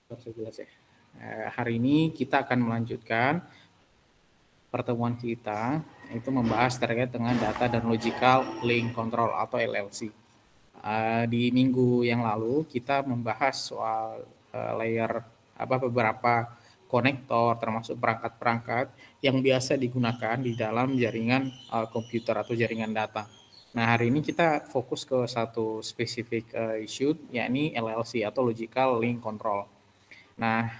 Jelas ya. Hari ini kita akan melanjutkan pertemuan kita, itu membahas terkait dengan data dan logical link control atau LLC. Di minggu yang lalu kita membahas soal layer beberapa konektor termasuk perangkat-perangkat yang biasa digunakan di dalam jaringan komputer atau jaringan data. Nah, hari ini kita fokus ke satu spesifik issue, yakni LLC atau logical link control. Nah,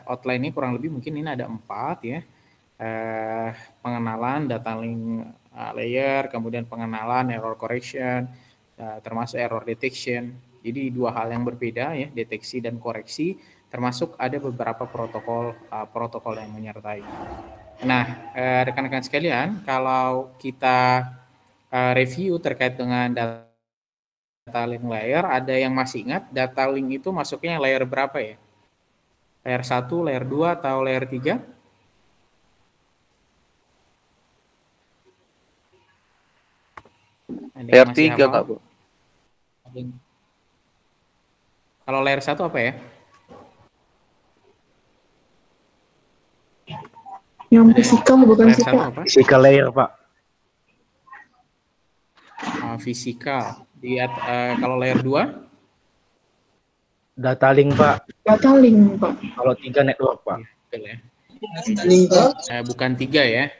outline-nya kurang lebih mungkin ini ada 4 ya. Pengenalan data link layer, kemudian pengenalan error correction, termasuk error detection. Jadi 2 hal yang berbeda ya, deteksi dan koreksi, termasuk ada beberapa protokol yang menyertai. Nah, rekan-rekan sekalian, kalau kita review terkait dengan data link layer, ada yang masih ingat data link itu masuknya layer berapa ya? Layer 1, layer 2, atau layer 3? Layer 3, Kak, Bu. Kalau layer 1 apa ya? Yang fisikal bukan layer 1 apa? Physical layer, Pak. Fisikal. Kalau layer 2? Data link, Pak. Data link, Pak. Kalau 3 network, Pak. Ya. Bukan 3 ya.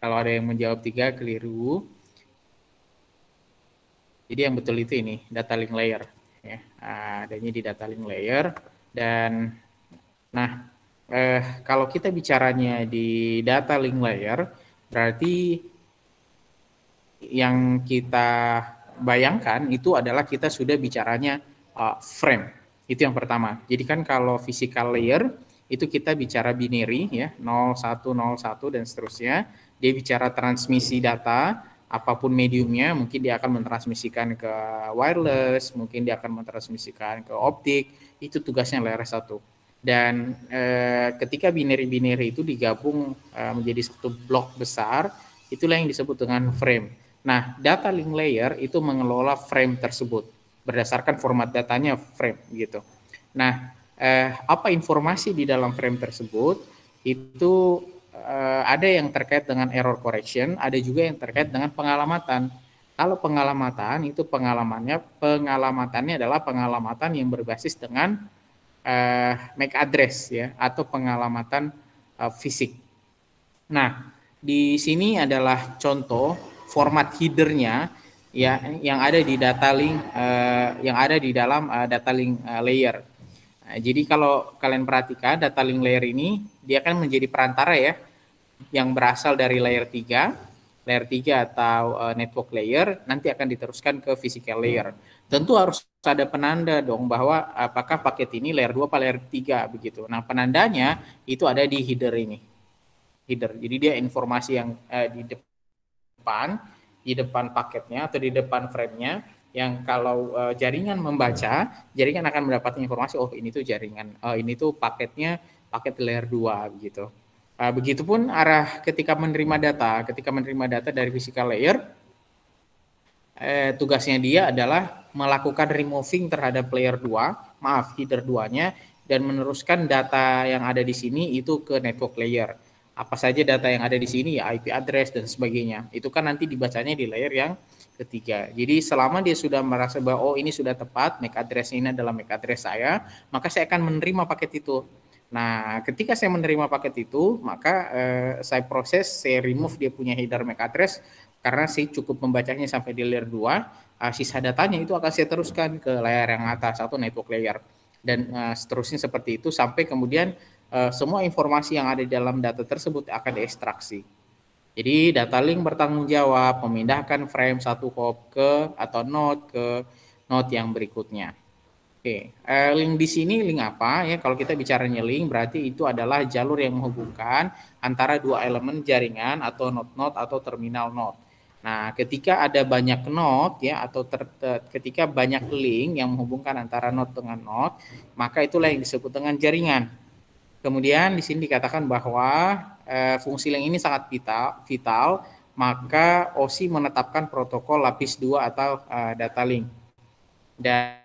Kalau ada yang menjawab 3, keliru. Jadi yang betul itu ini, data link layer. Ya, adanya di data link layer. Dan, nah, kalau kita bicaranya di data link layer, berarti yang kita bayangkan itu adalah kita sudah bicaranya frame. Itu yang pertama. Jadi kan kalau physical layer itu kita bicara binary ya, 0101 dan seterusnya. Dia bicara transmisi data, apapun mediumnya, mungkin dia akan mentransmisikan ke wireless, mungkin dia akan mentransmisikan ke optik, itu tugasnya layer 1. Dan ketika binary-binary itu digabung menjadi satu blok besar, itulah yang disebut dengan frame. Nah, data link layer itu mengelola frame tersebut berdasarkan format datanya frame gitu. Nah, apa informasi di dalam frame tersebut itu ada yang terkait dengan error correction, ada juga yang terkait dengan pengalamatan. Kalau pengalamatan itu pengalamatannya adalah pengalamatan yang berbasis dengan MAC address ya, atau pengalamatan fisik. Nah, di sini adalah contoh format headernya ya, yang ada di data link yang ada di dalam data link layer. Nah, jadi kalau kalian perhatikan data link layer ini dia kan menjadi perantara ya, yang berasal dari layer 3 atau network layer, nanti akan diteruskan ke physical layer. Tentu harus ada penanda dong bahwa apakah paket ini layer 2 atau layer 3 begitu. Nah, penandanya itu ada di header ini. Header. Jadi dia informasi yang di depan paketnya atau di depan frame-nya, yang kalau jaringan membaca, jaringan akan mendapatkan informasi, oh ini tuh jaringan, ini tuh paketnya paket layer 2 begitu. Begitupun arah ketika menerima data dari physical layer, tugasnya dia adalah melakukan removing terhadap layer 2, header 2-nya, dan meneruskan data yang ada di sini itu ke network layer. Apa saja data yang ada di sini ya, IP address dan sebagainya. Itu kan nanti dibacanya di layer yang ketiga. Jadi selama dia sudah merasa bahwa oh ini sudah tepat, MAC address ini adalah MAC address saya, maka saya akan menerima paket itu. Nah, ketika saya menerima paket itu, maka saya remove dia punya header MAC address, karena saya cukup membacanya sampai di layer 2, sisa datanya itu akan saya teruskan ke layer yang atas atau network layer. Dan seterusnya seperti itu sampai kemudian semua informasi yang ada di dalam data tersebut akan diekstraksi. Jadi data link bertanggung jawab memindahkan frame satu hop atau node ke node yang berikutnya. Oke, link di sini link apa ya? Kalau kita bicaranya link berarti itu adalah jalur yang menghubungkan antara dua elemen jaringan atau node-node atau terminal node. Nah, ketika ada banyak node ya atau ketika banyak link yang menghubungkan antara node dengan node, maka itulah yang disebut dengan jaringan. Kemudian di sini dikatakan bahwa fungsi link ini sangat vital, maka OSI menetapkan protokol lapis 2 atau data link. Dan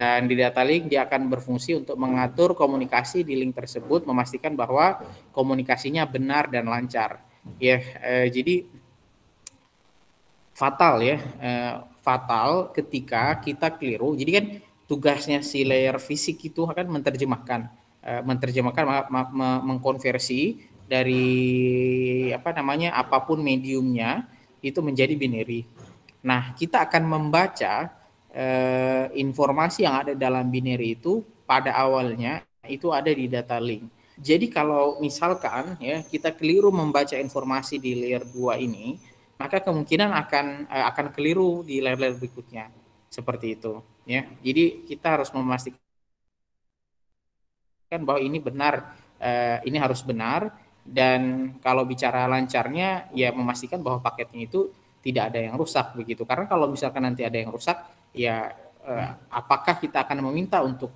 Dan di data link dia akan berfungsi untuk mengatur komunikasi di link tersebut, memastikan bahwa komunikasinya benar dan lancar. Ya, jadi fatal ya, fatal ketika kita keliru. Jadi kan tugasnya si layer fisik itu akan menerjemahkan, mengkonversi dari apa namanya apapun mediumnya itu menjadi binary. Nah, kita akan membaca informasi yang ada dalam binary itu pada awalnya itu ada di data link. Jadi kalau misalkan ya kita keliru membaca informasi di layer 2 ini, maka kemungkinan akan keliru di layer-layer berikutnya. Seperti itu ya. Jadi kita harus memastikan bahwa ini benar, ini harus benar, dan kalau bicara lancarnya ya memastikan bahwa paketnya itu tidak ada yang rusak begitu. Karena kalau misalkan nanti ada yang rusak ya apakah kita akan meminta untuk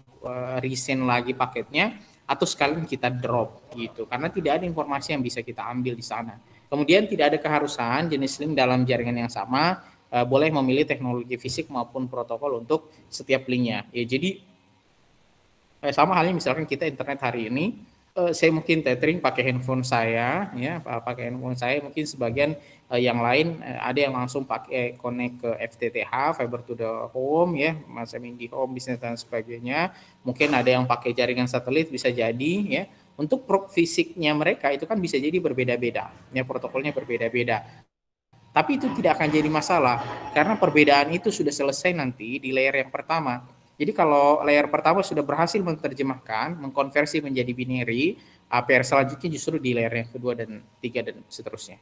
resend lagi paketnya atau sekalian kita drop gitu, karena tidak ada informasi yang bisa kita ambil di sana. Kemudian tidak ada keharusan jenis link dalam jaringan yang sama, boleh memilih teknologi fisik maupun protokol untuk setiap linknya ya. Jadi sama halnya misalkan kita internet hari ini, saya mungkin tethering pakai handphone saya ya, pakai handphone saya, mungkin sebagian yang lain ada yang langsung pakai connect ke FTTH, fiber to the home ya, macam di home business dan sebagainya. Mungkin ada yang pakai jaringan satelit, bisa jadi ya. Untuk fisiknya mereka itu kan bisa jadi berbeda-beda ya, protokolnya berbeda-beda. Tapi itu tidak akan jadi masalah karena perbedaan itu sudah selesai nanti di layer yang pertama. Jadi kalau layer pertama sudah berhasil menerjemahkan, mengkonversi menjadi binary, PR selanjutnya justru di layer yang kedua dan tiga dan seterusnya.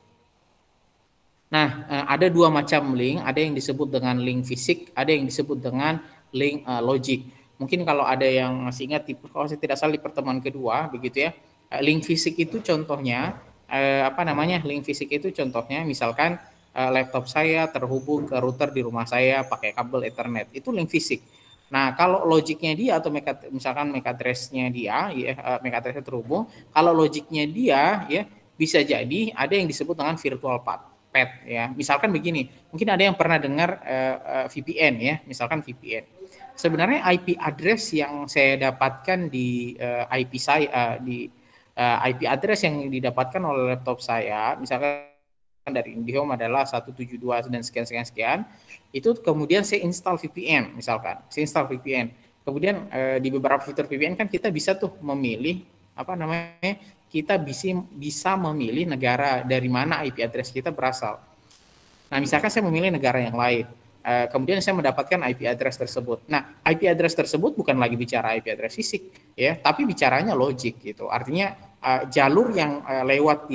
Nah, ada dua macam link, ada yang disebut dengan link fisik, ada yang disebut dengan link logic. Mungkin kalau ada yang masih ingat, kalau saya tidak salah di pertemuan kedua, begitu ya. Link fisik itu contohnya, link fisik itu contohnya misalkan laptop saya terhubung ke router di rumah saya pakai kabel Ethernet, itu link fisik. Nah, kalau logiknya dia atau misalkan MAC address-nya dia, ya, MAC address-nya terhubung, kalau logiknya dia, ya bisa jadi ada yang disebut dengan virtual path ya. Misalkan begini, mungkin ada yang pernah dengar VPN ya, misalkan VPN. Sebenarnya IP address yang saya dapatkan di IP saya di IP address yang didapatkan oleh laptop saya, misalkan dari IndiHome adalah 172 dan sekian, itu kemudian saya install VPN, misalkan, saya install VPN. Kemudian di beberapa fitur VPN kan kita bisa tuh memilih kita bisa memilih negara dari mana IP address kita berasal. Nah, misalkan saya memilih negara yang lain, kemudian saya mendapatkan IP address tersebut. Nah, IP address tersebut bukan lagi bicara IP address fisik, ya, tapi bicaranya logik gitu. Artinya jalur yang lewat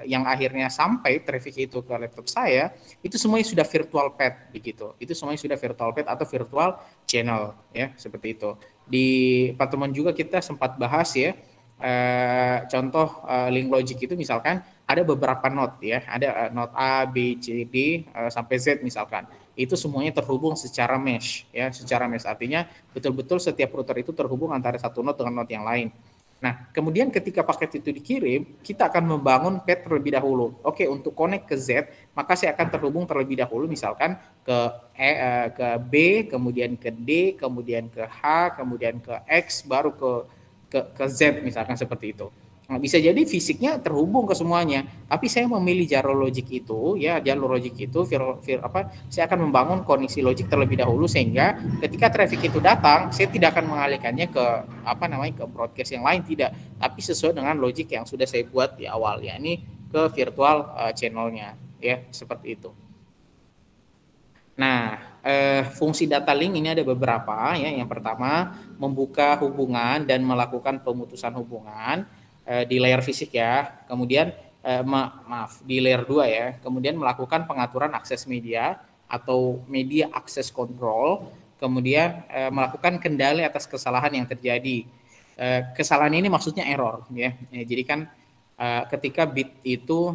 yang akhirnya sampai traffic itu ke laptop saya, itu semuanya sudah virtual path begitu. Itu semuanya sudah virtual path atau virtual channel, ya, seperti itu. Di pertemuan juga kita sempat bahas ya. Contoh link logic itu misalkan ada beberapa node ya, ada node A, B, C, D sampai Z misalkan. Itu semuanya terhubung secara mesh ya, secara mesh artinya betul-betul setiap router itu terhubung antara satu node dengan node yang lain. Nah, kemudian ketika paket itu dikirim, kita akan membangun path terlebih dahulu. Oke, untuk connect ke Z, maka saya akan terhubung terlebih dahulu misalkan ke B, kemudian ke D, kemudian ke H, kemudian ke X, baru ke Z misalkan seperti itu. Nah, bisa jadi fisiknya terhubung ke semuanya, tapi saya memilih jalur logik itu, ya jalur logik itu, saya akan membangun koneksi logik terlebih dahulu sehingga ketika traffic itu datang, saya tidak akan mengalihkannya ke ke broadcast yang lain, tidak, tapi sesuai dengan logik yang sudah saya buat di awal, ya ini ke virtual channelnya, ya seperti itu. Nah, fungsi data link ini ada beberapa ya. Yang pertama, membuka hubungan dan melakukan pemutusan hubungan di layer fisik ya. Kemudian di layer 2 ya. Kemudian melakukan pengaturan akses media atau media access control. Kemudian melakukan kendali atas kesalahan yang terjadi. Kesalahan ini maksudnya error ya. Jadi kan ketika bit itu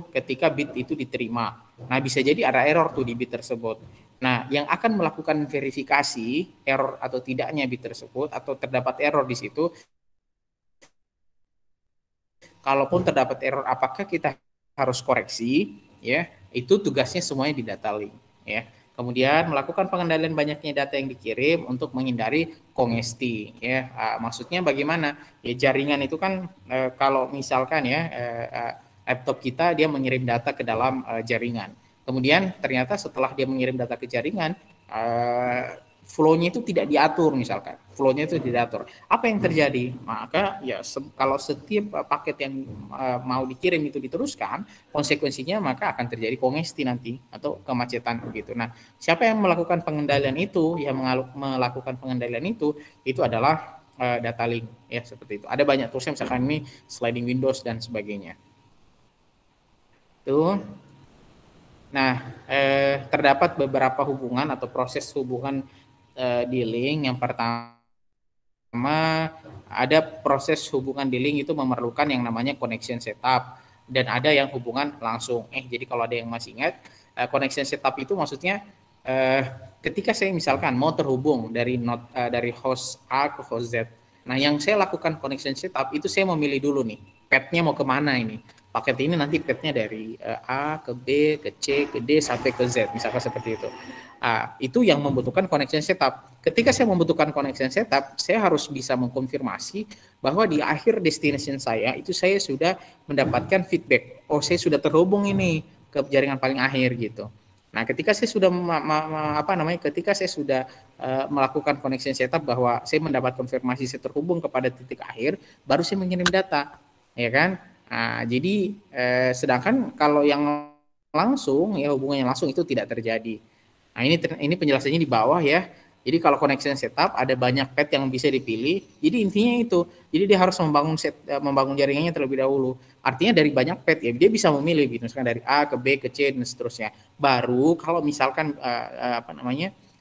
diterima. Nah, bisa jadi ada error tuh di bit tersebut. Nah, yang akan melakukan verifikasi error atau tidaknya bit tersebut atau terdapat error di situ, kalaupun terdapat error apakah kita harus koreksi, ya, itu tugasnya semuanya di data link, ya. Kemudian melakukan pengendalian banyaknya data yang dikirim untuk menghindari kongesti. Ya, maksudnya bagaimana? Ya jaringan itu kan kalau misalkan ya laptop kita dia mengirim data ke dalam jaringan. Kemudian ternyata setelah dia mengirim data ke jaringan, flow-nya itu tidak diatur misalkan. Flow-nya itu tidak diatur. Apa yang terjadi? Maka ya kalau setiap paket yang mau dikirim itu diteruskan, konsekuensinya maka akan terjadi kongesti nanti atau kemacetan begitu. Nah, siapa yang melakukan pengendalian itu? Yang melakukan pengendalian itu adalah data link ya seperti itu. Ada banyak tools misalkan ini sliding windows dan sebagainya. Tuh. Nah, terdapat beberapa hubungan atau proses hubungan di link. Yang pertama, ada proses hubungan di link itu memerlukan yang namanya connection setup dan ada yang hubungan langsung. Jadi kalau ada yang masih ingat, connection setup itu maksudnya ketika saya misalkan mau terhubung dari host A ke host Z. Nah, yang saya lakukan connection setup itu saya memilih dulu nih, path-nya mau kemana ini. Paket ini nanti path-nya dari A ke B, ke C, ke D, sampai ke Z, misalkan seperti itu. Itu yang membutuhkan connection setup. Ketika saya membutuhkan connection setup, saya harus bisa mengkonfirmasi bahwa di akhir destination saya, itu saya sudah mendapatkan feedback. Oh, saya sudah terhubung ini ke jaringan paling akhir gitu. Nah, ketika saya sudah ketika saya sudah melakukan connection setup bahwa saya mendapat konfirmasi saya terhubung kepada titik akhir, baru saya mengirim data, ya kan? Nah, jadi sedangkan kalau yang langsung ya hubungannya langsung itu tidak terjadi. Nah, ini penjelasannya di bawah ya. Jadi kalau connection setup ada banyak path yang bisa dipilih. Jadi intinya itu. Jadi dia harus membangun jaringannya terlebih dahulu. Artinya dari banyak path ya dia bisa memilih gitu. Misalkan dari A ke B ke C dan seterusnya. Baru kalau misalkan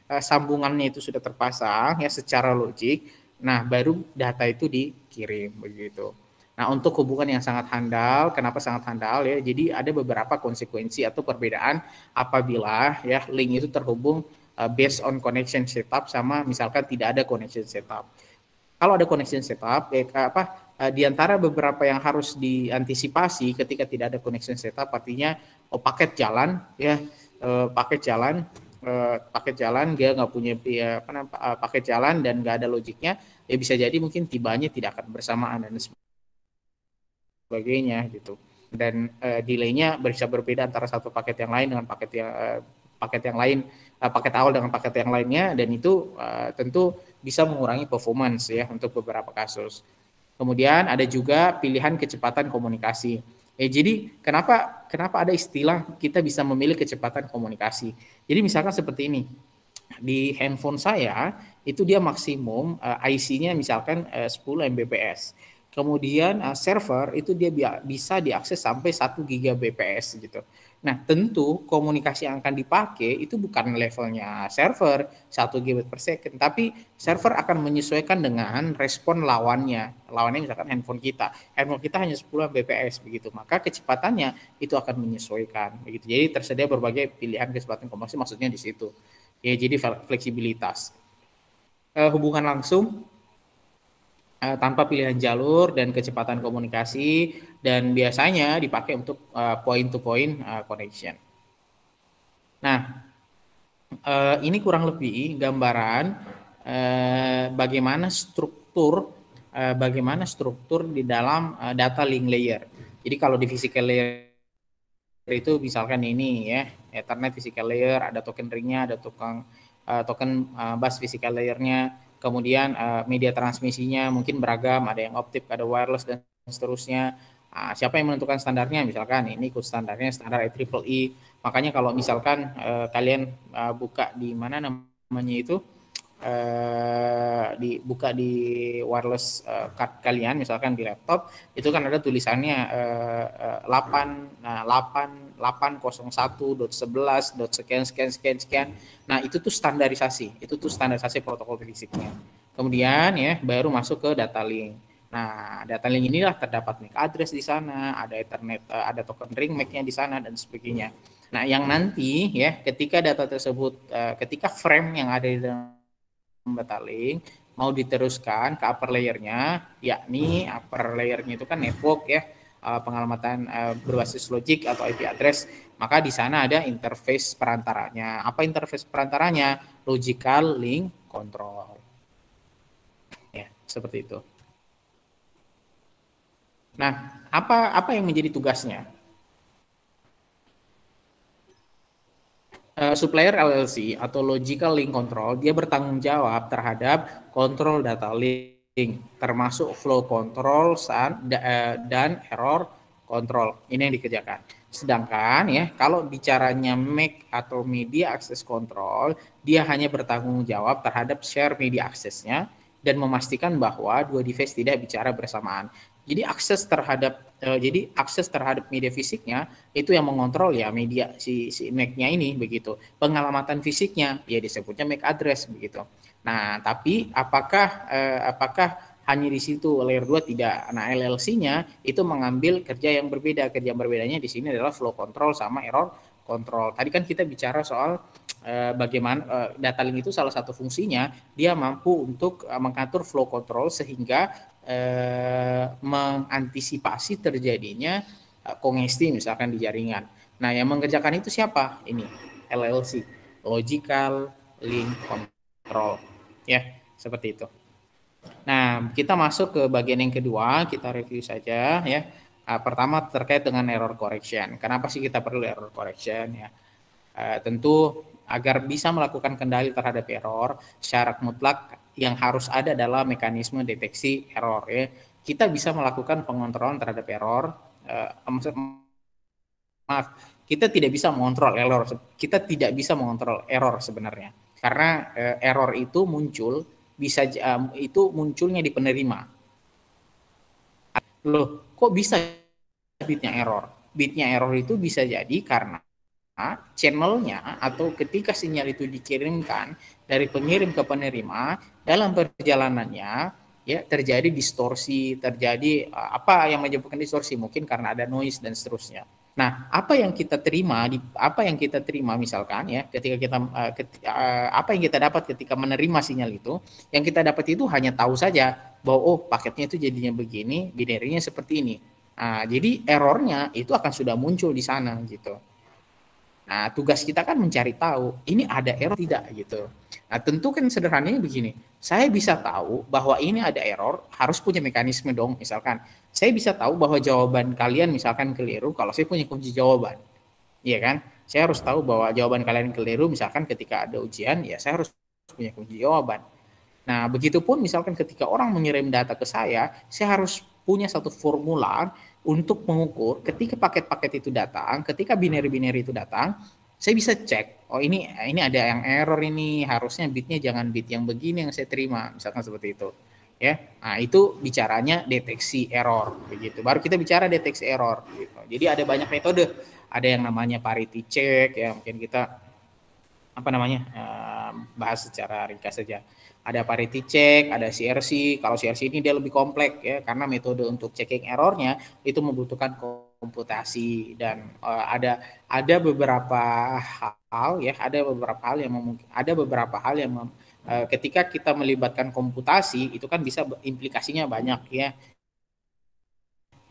sambungannya itu sudah terpasang ya secara logik, nah baru data itu dikirim begitu. Nah, untuk hubungan yang sangat handal, kenapa sangat handal ya? Jadi ada beberapa konsekuensi atau perbedaan apabila ya link itu terhubung based on connection setup sama misalkan tidak ada connection setup. Kalau ada connection setup, di antara beberapa yang harus diantisipasi ketika tidak ada connection setup, artinya paket jalan ya, paket jalan dia nggak punya paket jalan dan nggak ada logiknya, ya bisa jadi mungkin tibanya tidak akan bersamaan dan sebagainya gitu. Dan delay-nya bisa berbeda antara satu paket yang lain dengan paket yang lain, paket awal dengan paket yang lainnya, dan itu tentu bisa mengurangi performance ya untuk beberapa kasus. Kemudian ada juga pilihan kecepatan komunikasi. Jadi kenapa ada istilah kita bisa memilih kecepatan komunikasi? Jadi misalkan seperti ini. Di handphone saya itu dia maksimum IC-nya misalkan 10 Mbps. Kemudian server itu dia bisa diakses sampai 1 Gbps gitu. Nah, tentu komunikasi yang akan dipakai itu bukan levelnya server 1 GB per second, tapi server akan menyesuaikan dengan respon lawannya. Lawannya misalkan handphone kita. Handphone kita hanya 10 Mbps begitu. Maka kecepatannya itu akan menyesuaikan begitu. Jadi tersedia berbagai pilihan kecepatan komunikasi, maksudnya di situ. Ya, jadi fleksibilitas. Hubungan langsung tanpa pilihan jalur dan kecepatan komunikasi, dan biasanya dipakai untuk point to point connection. Nah, ini kurang lebih gambaran bagaimana struktur di dalam data link layer. Jadi kalau di physical layer itu misalkan ini ya, Ethernet physical layer, ada token ringnya, ada token bus physical layernya. Kemudian media transmisinya mungkin beragam, ada yang optik, ada wireless dan seterusnya. Siapa yang menentukan standarnya? Misalkan ini ikut standarnya standar IEEE. Makanya kalau misalkan kalian buka di mana namanya itu, dibuka di wireless card kalian, misalkan di laptop, itu kan ada tulisannya 8.801.11.sekian. Nah, itu tuh standarisasi protokol fisiknya. Kemudian ya baru masuk ke data link. Nah, data link inilah terdapat MAC address di sana, ada Ethernet, ada token ring MAC-nya di sana dan sebagainya. Nah, yang nanti ya ketika data tersebut, ketika frame yang ada di dalam data link mau diteruskan ke upper layernya, yakni upper layernya itu kan network ya, pengalamatan berbasis logik atau IP address, maka di sana ada interface perantaranya. Apa interface perantaranya? Logical link control. Ya, seperti itu. Nah, apa yang menjadi tugasnya? Supplier LLC atau Logical Link Control, dia bertanggung jawab terhadap kontrol data link, termasuk flow control dan error control. Ini yang dikerjakan. Sedangkan ya, kalau bicaranya MAC atau Media Access Control, dia hanya bertanggung jawab terhadap share media access-nya dan memastikan bahwa dua device tidak bicara bersamaan. Jadi akses terhadap media fisiknya itu yang mengontrol ya media si MAC-nya ini begitu. Pengalamatan fisiknya ya disebutnya MAC address begitu. Nah, tapi apakah hanya di situ layer 2 tidak. Nah, LLC-nya itu mengambil kerja yang berbeda. Kerja yang berbedanya di sini adalah flow control sama error control. Tadi kan kita bicara soal bagaimana data link itu salah satu fungsinya dia mampu untuk mengatur flow control sehingga mengantisipasi terjadinya kongesti misalkan di jaringan. Nah, yang mengerjakan itu siapa? Ini LLC, Logical Link Control. Ya, seperti itu. Nah, kita masuk ke bagian yang kedua, kita review saja ya. Pertama terkait dengan error correction. Kenapa sih kita perlu error correction ya? Tentu agar bisa melakukan kendali terhadap error, syarat mutlak yang harus ada adalah mekanisme deteksi error ya. Kita bisa melakukan pengontrolan terhadap error, kita tidak bisa mengontrol error. Kita tidak bisa mengontrol error sebenarnya. Karena error itu itu munculnya di penerima. Loh, kok bisa bitnya error? Bitnya error itu bisa jadi karena channelnya atau ketika sinyal itu dikirimkan dari pengirim ke penerima dalam perjalanannya ya terjadi distorsi, terjadi apa yang menyebabkan distorsi mungkin karena ada noise dan seterusnya. Nah, apa yang kita terima misalkan ya ketika kita apa yang kita dapat ketika menerima sinyal itu, yang kita dapat itu hanya tahu saja bahwa oh paketnya itu jadinya begini, binary-nya seperti ini. Nah, jadi errornya itu akan sudah muncul di sana gitu. Nah, tugas kita kan mencari tahu, ini ada error tidak gitu. Nah, tentu kan sederhananya begini, saya bisa tahu bahwa ini ada error, harus punya mekanisme dong. Misalkan, saya bisa tahu bahwa jawaban kalian misalkan keliru kalau saya punya kunci jawaban. Iya kan? Saya harus tahu bahwa jawaban kalian keliru misalkan ketika ada ujian, ya saya harus punya kunci jawaban. Nah, begitupun misalkan ketika orang mengirim data ke saya harus punya satu formula untuk mengukur ketika paket-paket itu datang, ketika binary-binary itu datang, saya bisa cek, oh ini ada yang error ini, harusnya bitnya jangan bit yang begini yang saya terima, misalkan seperti itu. Ya, nah itu bicaranya deteksi error, begitu. Baru kita bicara deteksi error. Gitu. Jadi ada banyak metode, ada yang namanya parity check, ya mungkin kita bahas secara ringkas saja. Ada parity check, ada CRC. Kalau CRC ini dia lebih kompleks ya karena metode untuk checking errornya itu membutuhkan komputasi dan ada beberapa hal ya, ada beberapa hal yang ketika kita melibatkan komputasi itu kan bisa implikasinya banyak ya.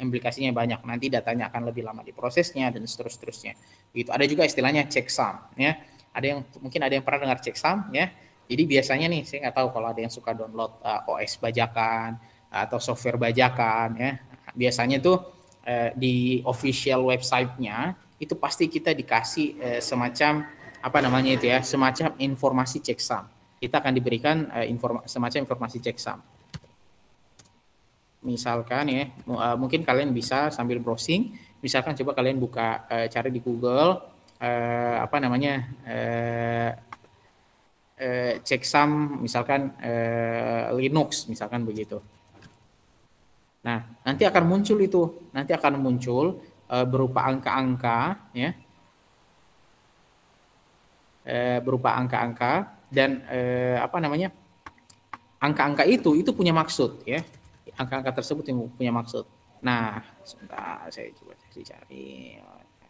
Implikasinya banyak, nanti datanya akan lebih lama diprosesnya dan seterusnya. Gitu. Ada juga istilahnya checksum ya. Mungkin ada yang pernah dengar checksum ya. Jadi biasanya nih saya nggak tahu kalau ada yang suka download OS bajakan atau software bajakan ya. Biasanya tuh di official website-nya itu pasti kita dikasih semacam semacam informasi checksum. Kita akan diberikan semacam informasi checksum. Misalkan ya, mungkin kalian bisa sambil browsing, misalkan coba kalian buka cari di Google checksum misalkan Linux misalkan begitu. Nah, nanti akan muncul berupa angka-angka ya. Berupa angka-angka dan angka-angka itu punya maksud ya. Angka-angka tersebut yang punya maksud. Nah, sebentar saya coba cari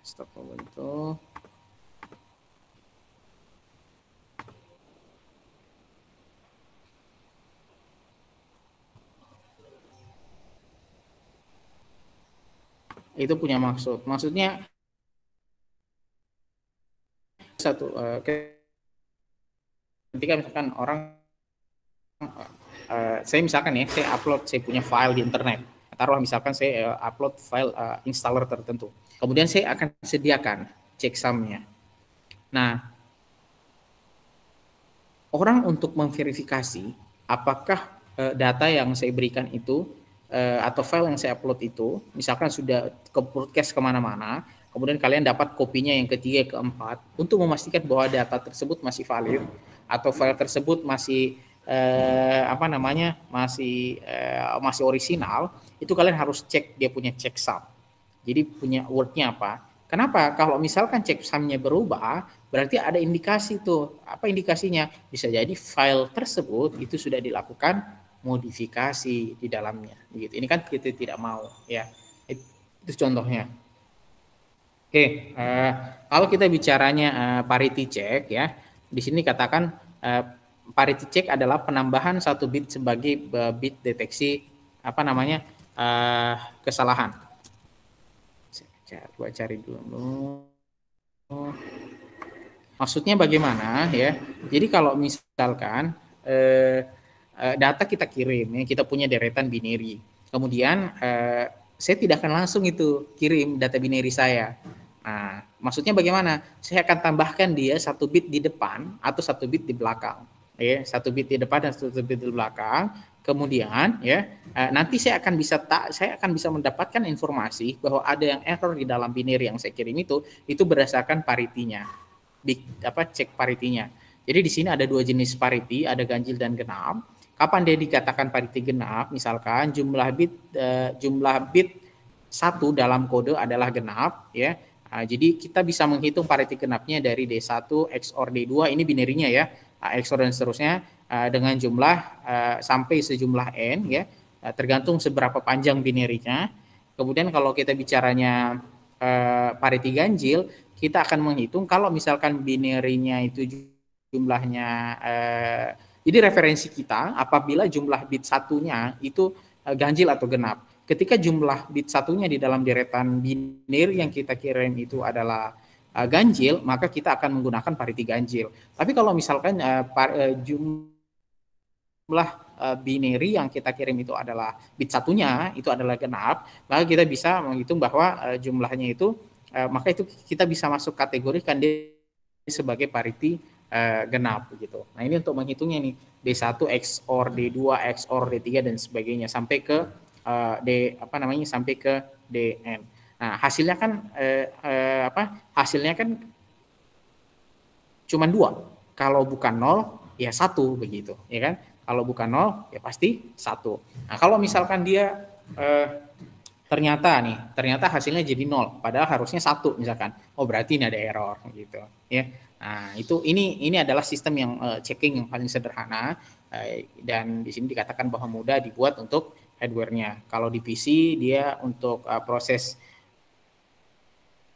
stop itu. Itu punya maksud. Maksudnya satu ketika misalkan orang saya misalkan ya, saya upload saya punya file di internet. Taruhlah misalkan saya upload file installer tertentu. Kemudian saya akan sediakan checksumnya. Nah, orang untuk memverifikasi apakah data yang saya berikan itu atau file yang saya upload itu, misalkan sudah ke broadcast kemana-mana, kemudian kalian dapat kopinya yang ketiga, keempat, untuk memastikan bahwa data tersebut masih valid atau file tersebut masih masih orisinal, itu kalian harus cek dia punya checksum. Jadi punya wordnya apa? Kenapa? Kalau misalkan checksumnya berubah, berarti ada indikasi tuh. Apa indikasinya? Bisa jadi file tersebut itu sudah dilakukan modifikasi di dalamnya. Gitu. Ini kan kita tidak mau, ya. Itu contohnya. Oke, kalau kita bicaranya parity check, ya, di sini katakan parity check adalah penambahan satu bit sebagai bit deteksi kesalahan. Coba cari dulu. Maksudnya bagaimana ya? Jadi kalau misalkan data kita kirim, ya, kita punya deretan binary. Kemudian saya tidak akan langsung itu kirim data binary saya. Nah, maksudnya bagaimana? Saya akan tambahkan dia satu bit di depan atau satu bit di belakang. Ya, satu bit di depan dan satu bit di belakang. Kemudian ya nanti saya akan bisa mendapatkan informasi bahwa ada yang error di dalam binary yang saya kirim itu berdasarkan parity-nya, cek parity-nya. Jadi di sini ada dua jenis parity, ada ganjil dan genap. Kapan dia dikatakan parity genap? Misalkan jumlah bit satu dalam kode adalah genap, ya. Jadi kita bisa menghitung parity genapnya dari D1 XOR D2, ini binary-nya ya, XOR dan seterusnya, dengan jumlah sampai sejumlah n, ya, tergantung seberapa panjang binary-nya. Kemudian kalau kita bicaranya parity ganjil, kita akan menghitung kalau misalkan binary-nya itu jumlahnya, jadi referensi kita apabila jumlah bit satunya itu ganjil atau genap. Ketika jumlah bit satunya di dalam deretan binary yang kita kirim itu adalah ganjil, maka kita akan menggunakan parity ganjil. Tapi kalau misalkan jumlah binary yang kita kirim itu adalah bit satunya itu adalah genap, maka kita bisa menghitung bahwa jumlahnya itu maka itu kita bisa masuk kategorikan dia sebagai parity genap gitu. Nah, ini untuk menghitungnya nih D1 XOR D2 XOR D3 dan sebagainya sampai ke sampai ke DN. Nah, hasilnya kan hasilnya kan cuma 2. Kalau bukan 0 ya 1 begitu, ya kan? Kalau bukan 0 ya pasti 1. Nah, kalau misalkan dia ternyata hasilnya jadi 0, padahal harusnya 1 misalkan. Oh, berarti ini ada error gitu, ya. Nah, ini adalah sistem yang checking yang paling sederhana, dan di sini dikatakan bahwa mudah dibuat untuk hardware-nya. Kalau di PC dia untuk proses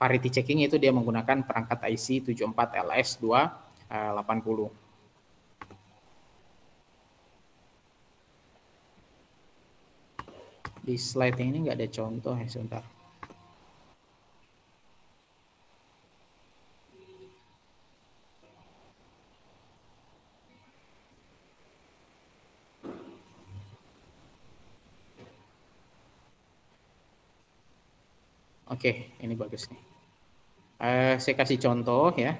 parity checking itu dia menggunakan perangkat IC 74LS280. Di slide ini nggak ada contoh ya, sebentar. Oke, ini bagus nih. Saya kasih contoh ya.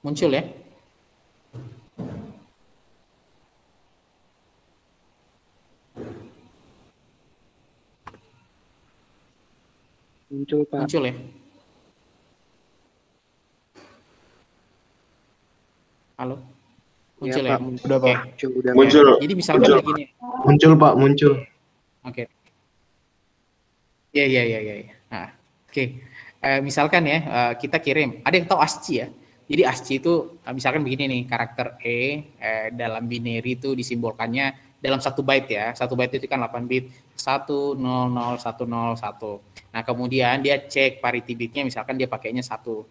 Muncul ya? Muncul, Pak. Muncul ya? Halo? Muncul ya? Pak, Udah, Pak. Muncul. Jadi misalkan begini. Muncul, Pak, muncul. Oke. Ya. Nah, oke. Misalkan ya, kita kirim. Ada yang tahu ASCII ya? Jadi ASCII itu misalkan begini nih, karakter dalam binary itu disimbolkannya dalam 1 byte ya. 1 byte itu kan 8 bit, 1001001. Nah, kemudian dia cek parity bitnya, misalkan dia pakainya 1.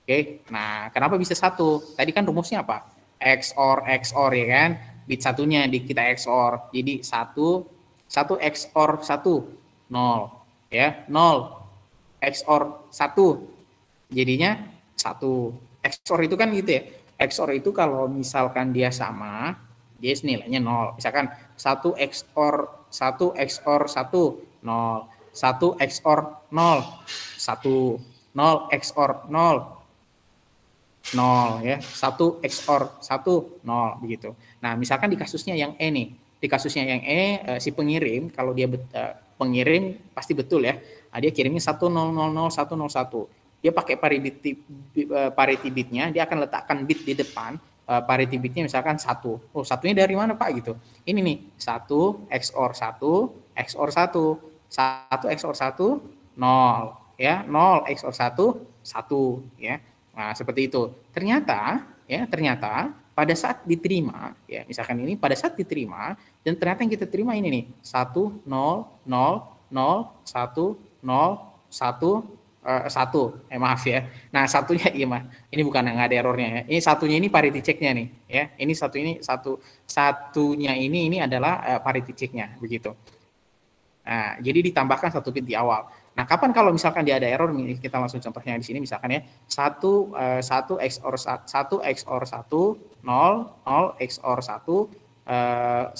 Oke. Nah, kenapa bisa 1? Tadi kan rumusnya apa? XOR XOR ya kan? Bit satunya kita XOR. Jadi 1 XOR 1 0 ya, 0 XOR 1 jadinya 1. XOR itu kan gitu ya. XOR itu kalau misalkan dia sama, dia nilainya 0. Misalkan 1 XOR 1 XOR 1 0, 1 XOR 0 1, 0 XOR 0 0 ya, 1 XOR 1 0 begitu. Nah, misalkan di kasusnya yang E nih. Di kasusnya yang si pengirim kalau dia pengirim pasti betul ya. Nah, dia kirimnya 1000101. Dia pakai parity bitnya, dia akan letakkan bit di depan parity bitnya misalkan 1. Oh, satunya dari mana Pak gitu? Ini nih, 1 XOR 1 XOR 1. 1 XOR 1 0 ya, 0 XOR 1 1 ya. Nah, seperti itu. Ternyata pada saat diterima ya, misalkan ini pada saat diterima dan ternyata yang kita terima ini nih 1 0 0 0 1 0 1 1, maaf ya. Nah, satunya iya mah. Ini bukan yang ada errornya ya. Ini satunya ini parity checknya nih ya. Ini satunya ini adalah parity checknya begitu. Nah, jadi ditambahkan 1 bit di awal. Nah, kapan kalau misalkan dia ada error, kita langsung contohnya di sini misalkan ya 1 XOR 1 XOR 1 0 0 XOR 1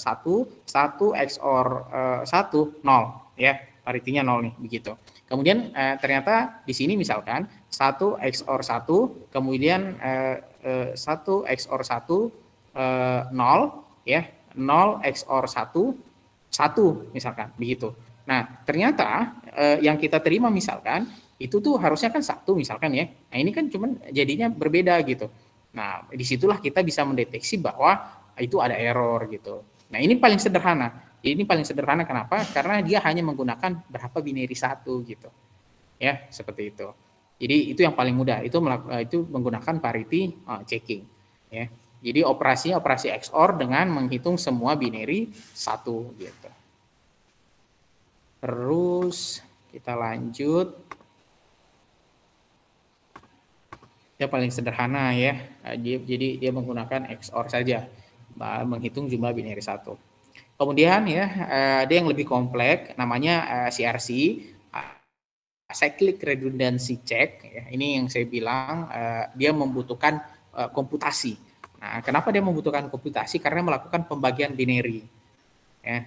1 1 XOR 1 0 ya, paritinya 0 nih begitu. Kemudian ternyata di sini misalkan 1 XOR 1 kemudian 1 XOR 1 0 ya, 0 XOR 1 1 misalkan begitu. Nah, ternyata yang kita terima misalkan itu tuh harusnya kan 1 misalkan ya. Nah, ini kan cuman jadinya berbeda gitu. Nah, disitulah kita bisa mendeteksi bahwa itu ada error gitu. Nah, ini paling sederhana. Ini paling sederhana kenapa? Karena dia hanya menggunakan berapa binary 1 gitu. Ya, seperti itu. Jadi itu yang paling mudah, itu menggunakan parity checking ya. Jadi operasi XOR dengan menghitung semua binary 1 gitu. Terus kita lanjut. Yang paling sederhana ya. Jadi dia menggunakan XOR saja, menghitung jumlah binary 1. Kemudian ya ada yang lebih kompleks namanya CRC, cyclic redundancy check ya. Ini yang saya bilang dia membutuhkan komputasi. Nah, kenapa dia membutuhkan komputasi? Karena melakukan pembagian binary. Ya,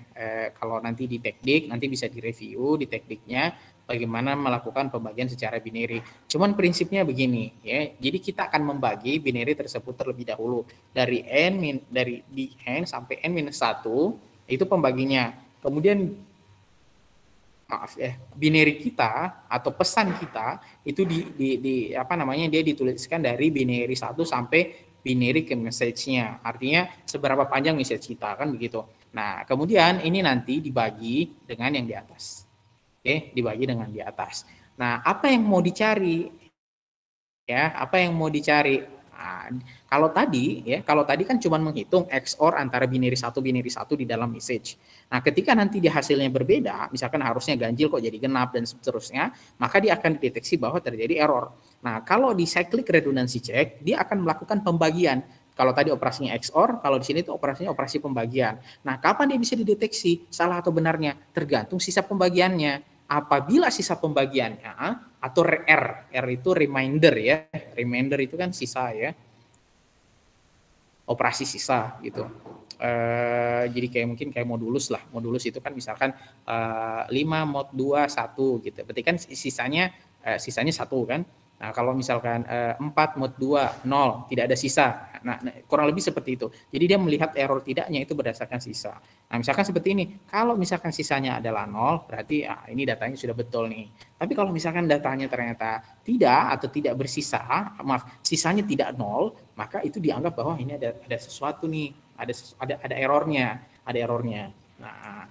kalau nanti di teknik nanti bisa direview di tekniknya bagaimana melakukan pembagian secara binary. Cuman prinsipnya begini ya. Jadi kita akan membagi binary tersebut terlebih dahulu dari di n sampai n-1 itu pembaginya. Kemudian binary kita atau pesan kita itu dia dituliskan dari binary 1 sampai binary ke message-nya. Artinya seberapa panjang message kita kan begitu. Nah, kemudian ini nanti dibagi dengan yang di atas. Oke, dibagi dengan di atas. Nah, apa yang mau dicari? Ya, apa yang mau dicari? Nah, kalau tadi kan cuma menghitung XOR antara binary 1 di dalam message. Nah, ketika nanti di hasilnya berbeda, misalkan harusnya ganjil kok jadi genap dan seterusnya, maka dia akan dideteksi bahwa terjadi error. Nah, kalau di cyclic redundancy check, dia akan melakukan pembagian. Kalau tadi operasinya XOR, kalau di sini itu operasinya operasi pembagian. Nah, kapan dia bisa dideteksi salah atau benarnya? Tergantung sisa pembagiannya. Apabila sisa pembagiannya atau R itu reminder ya, reminder itu kan sisa ya, operasi sisa gitu. Jadi mungkin kayak modulus lah, modulus itu kan misalkan 5 mod 2 1 gitu, berarti kan sisanya 1 kan. Nah, kalau misalkan 4 mod 2 0 tidak ada sisa. Nah, kurang lebih seperti itu. Jadi dia melihat error tidaknya itu berdasarkan sisa. Nah, misalkan seperti ini. Kalau misalkan sisanya adalah 0, berarti ini datanya sudah betul nih. Tapi kalau misalkan datanya ternyata tidak atau tidak bersisa, sisanya tidak 0, maka itu dianggap bahwa ini ada sesuatu nih, ada errornya. Nah,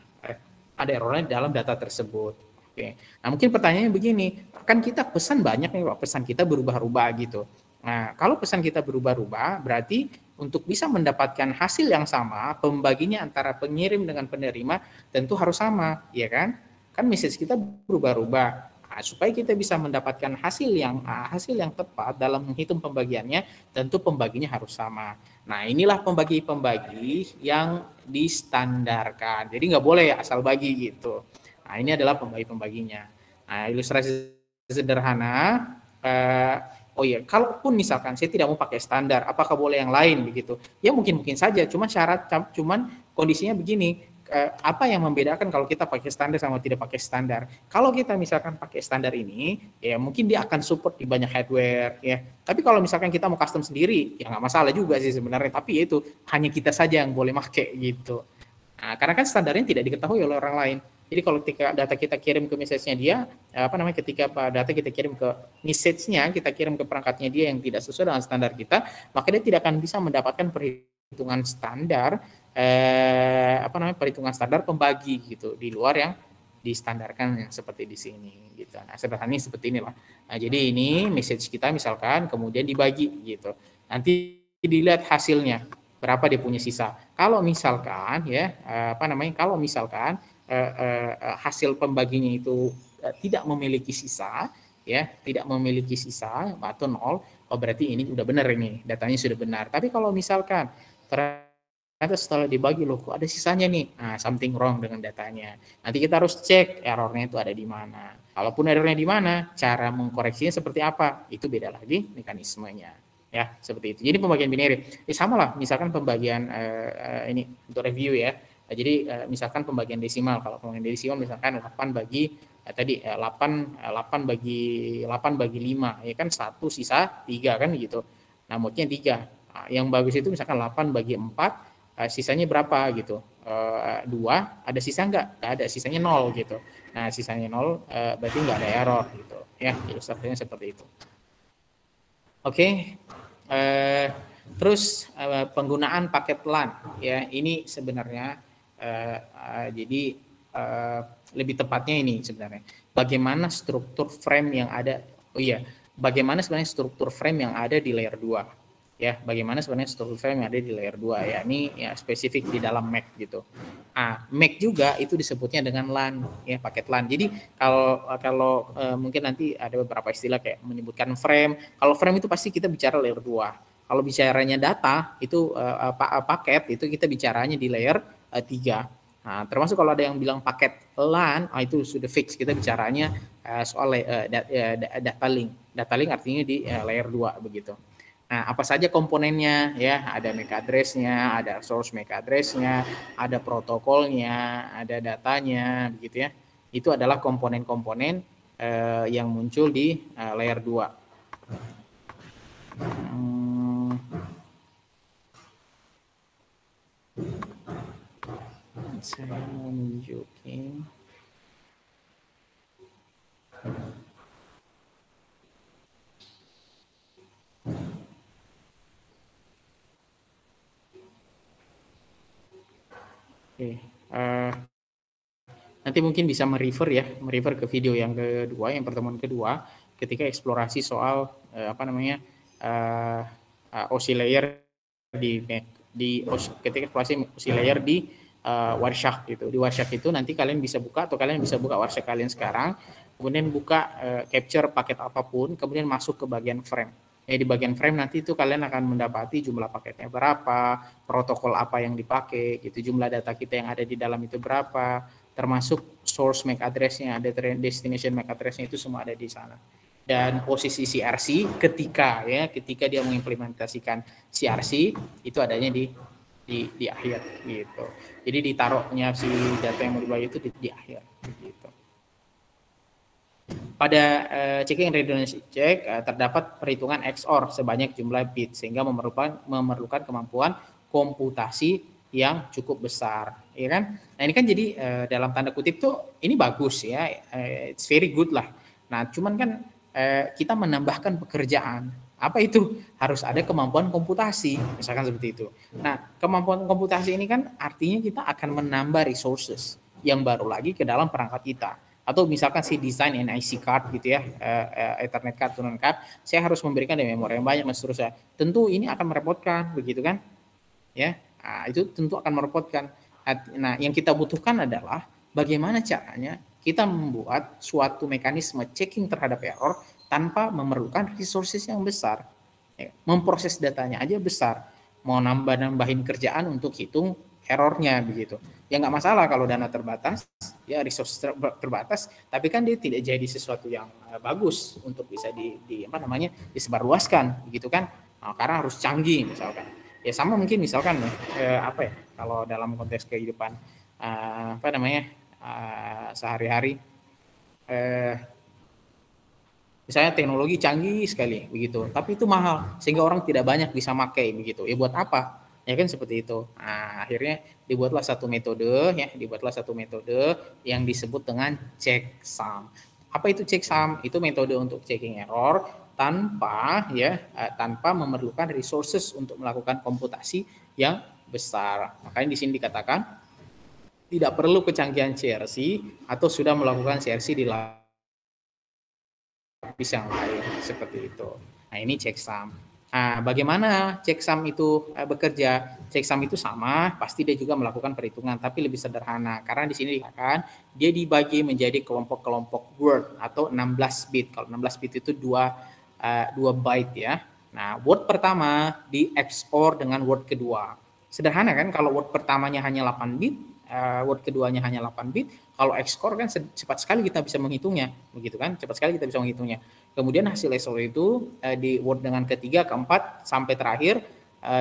ada errornya dalam data tersebut. Oke. Nah, mungkin pertanyaannya begini, kan kita pesan banyak nih Pak, pesan kita berubah-ubah gitu. Nah, kalau pesan kita berubah-ubah, berarti untuk bisa mendapatkan hasil yang sama, pembaginya antara pengirim dengan penerima tentu harus sama, ya kan? Kan message kita berubah-ubah. Nah, supaya kita bisa mendapatkan hasil yang tepat dalam menghitung pembagiannya, tentu pembaginya harus sama. Nah, inilah pembagi-pembagi yang distandarkan. Jadi nggak boleh asal bagi gitu. Nah, ini adalah pembagi-pembaginya. Nah, ilustrasi sederhana. Oh iya, kalaupun misalkan saya tidak mau pakai standar, apakah boleh yang lain begitu? Ya mungkin saja, cuman kondisinya begini, apa yang membedakan kalau kita pakai standar sama tidak pakai standar? Kalau kita misalkan pakai standar ini, ya mungkin dia akan support di banyak hardware, ya. Tapi kalau misalkan kita mau custom sendiri, ya nggak masalah juga sih sebenarnya. Tapi itu hanya kita saja yang boleh pakai gitu. Nah, karena kan standarnya tidak diketahui oleh orang lain. Jadi kalau ketika data kita kirim ke message-nya dia, ketika data kita kirim ke message-nya, kita kirim ke perangkatnya dia yang tidak sesuai dengan standar kita, maka dia tidak akan bisa mendapatkan perhitungan standar, perhitungan standar pembagi gitu di luar yang distandarkan yang seperti di sini gitu. Nah, sederhananya seperti inilah. Nah, jadi ini message kita misalkan kemudian dibagi gitu. Nanti dilihat hasilnya berapa dia punya sisa. Kalau misalkan kalau misalkan hasil pembaginya itu tidak memiliki sisa, ya, tidak memiliki sisa atau nol, oh berarti ini udah benar ini, datanya sudah benar. Tapi kalau misalkan ternyata setelah dibagi loh, kok ada sisanya nih, nah something wrong dengan datanya. Nanti kita harus cek errornya itu ada di mana. Kalaupun errornya di mana, cara mengkoreksinya seperti apa, itu beda lagi mekanismenya. Ya, seperti itu. Jadi pembagian binary, sama lah, misalkan pembagian ini untuk review ya. Jadi misalkan pembagian desimal, kalau pembagian desimal misalkan 8 bagi 8 bagi 5, ya kan 1 sisa 3 kan gitu. Nah, modnya 3. Nah, yang bagus itu misalkan 8 bagi 4, sisanya berapa gitu. 2, ada sisa enggak? Enggak ada, sisanya 0 gitu. Nah, sisanya 0 berarti enggak ada error gitu. Ya, ilustrasinya seperti itu. Oke. Terus penggunaan paket LAN ya, ini sebenarnya jadi lebih tepatnya ini sebenarnya bagaimana struktur frame yang ada. Bagaimana sebenarnya struktur frame yang ada di layer 2 ya, bagaimana sebenarnya struktur frame yang ada di layer 2 ya, ini ya spesifik di dalam MAC gitu. MAC juga itu disebutnya dengan LAN ya, paket LAN. Jadi kalau mungkin nanti ada beberapa istilah kayak menyebutkan frame. Kalau frame itu pasti kita bicara layer 2. Kalau bicaranya data itu paket itu kita bicaranya di layer 3. Nah, termasuk kalau ada yang bilang paket LAN, itu sudah fix, kita bicaranya soal data link. Data link artinya di layer 2 begitu. Nah, apa saja komponennya ya? Ada MAC address-nya, ada source MAC address-nya, ada protokolnya, ada datanya begitu ya. Itu adalah komponen-komponen yang muncul di layer 2. Saya mau nunjukin. Oke, nanti mungkin bisa merefer ke video yang kedua, yang pertemuan kedua, ketika eksplorasi soal OSI layer ketika eksplorasi OSI layer di Warshak gitu. Di Warshak itu nanti kalian bisa buka, atau kalian bisa buka Warshak kalian sekarang, kemudian buka capture paket apapun, kemudian masuk ke bagian frame. Di bagian frame nanti itu kalian akan mendapati jumlah paketnya berapa, protokol apa yang dipakai, gitu, jumlah data kita yang ada di dalam itu berapa, termasuk source MAC address-nya, ada destination MAC address-nya, itu semua ada di sana. Dan posisi CRC ketika dia mengimplementasikan CRC itu adanya di akhir gitu. Jadi ditaruhnya si data yang mau dibagi itu di akhir gitu. Pada checking redundancy check terdapat perhitungan XOR sebanyak jumlah bit sehingga memerlukan kemampuan komputasi yang cukup besar, ya kan? Nah, ini kan jadi dalam tanda kutip tuh ini bagus ya, it's very good lah. Nah, cuman kan kita menambahkan pekerjaan. Apa itu? Harus ada kemampuan komputasi, misalkan seperti itu. Nah, kemampuan komputasi ini kan artinya kita akan menambah resources yang baru lagi ke dalam perangkat kita. Atau misalkan si desain NIC card gitu ya, Ethernet card, turunan card, saya harus memberikan memori yang banyak dan seterusnya. Tentu ini akan merepotkan, begitu kan? Ya, nah, itu tentu akan merepotkan. Nah, yang kita butuhkan adalah bagaimana caranya kita membuat suatu mekanisme checking terhadap error tanpa memerlukan resources yang besar. Ya, memproses datanya aja besar. Mau nambahin kerjaan untuk hitung errornya begitu. Ya nggak masalah kalau dana terbatas, ya resource terbatas, tapi kan dia tidak jadi sesuatu yang bagus untuk bisa disebarluaskan, begitu kan? Nah, karena harus canggih misalkan. Ya sama mungkin misalkan apa ya, kalau dalam konteks kehidupan sehari-hari, misalnya teknologi canggih sekali begitu, tapi itu mahal sehingga orang tidak banyak bisa pakai begitu. Ya buat apa? Ya kan seperti itu. Nah, akhirnya dibuatlah satu metode yang disebut dengan checksum. Apa itu checksum? Itu metode untuk checking error tanpa memerlukan resources untuk melakukan komputasi yang besar. Makanya di sini dikatakan tidak perlu kecanggihan CRC atau sudah melakukan CRC di lapis yang lain seperti itu. Nah, ini checksum. Nah, bagaimana checksum itu bekerja? Checksum itu sama, pasti dia juga melakukan perhitungan, tapi lebih sederhana. Karena di sini dikatakan dia dibagi menjadi kelompok-kelompok word atau 16 bit. Kalau 16 bit itu 2 byte ya. Nah, word pertama di XOR dengan word kedua. Sederhana kan, kalau word pertamanya hanya 8 bit, word keduanya hanya 8 bit, kalau XOR kan cepat sekali kita bisa menghitungnya, begitu kan? Cepat sekali kita bisa menghitungnya. Kemudian hasil XOR itu di word dengan ketiga, keempat, sampai terakhir,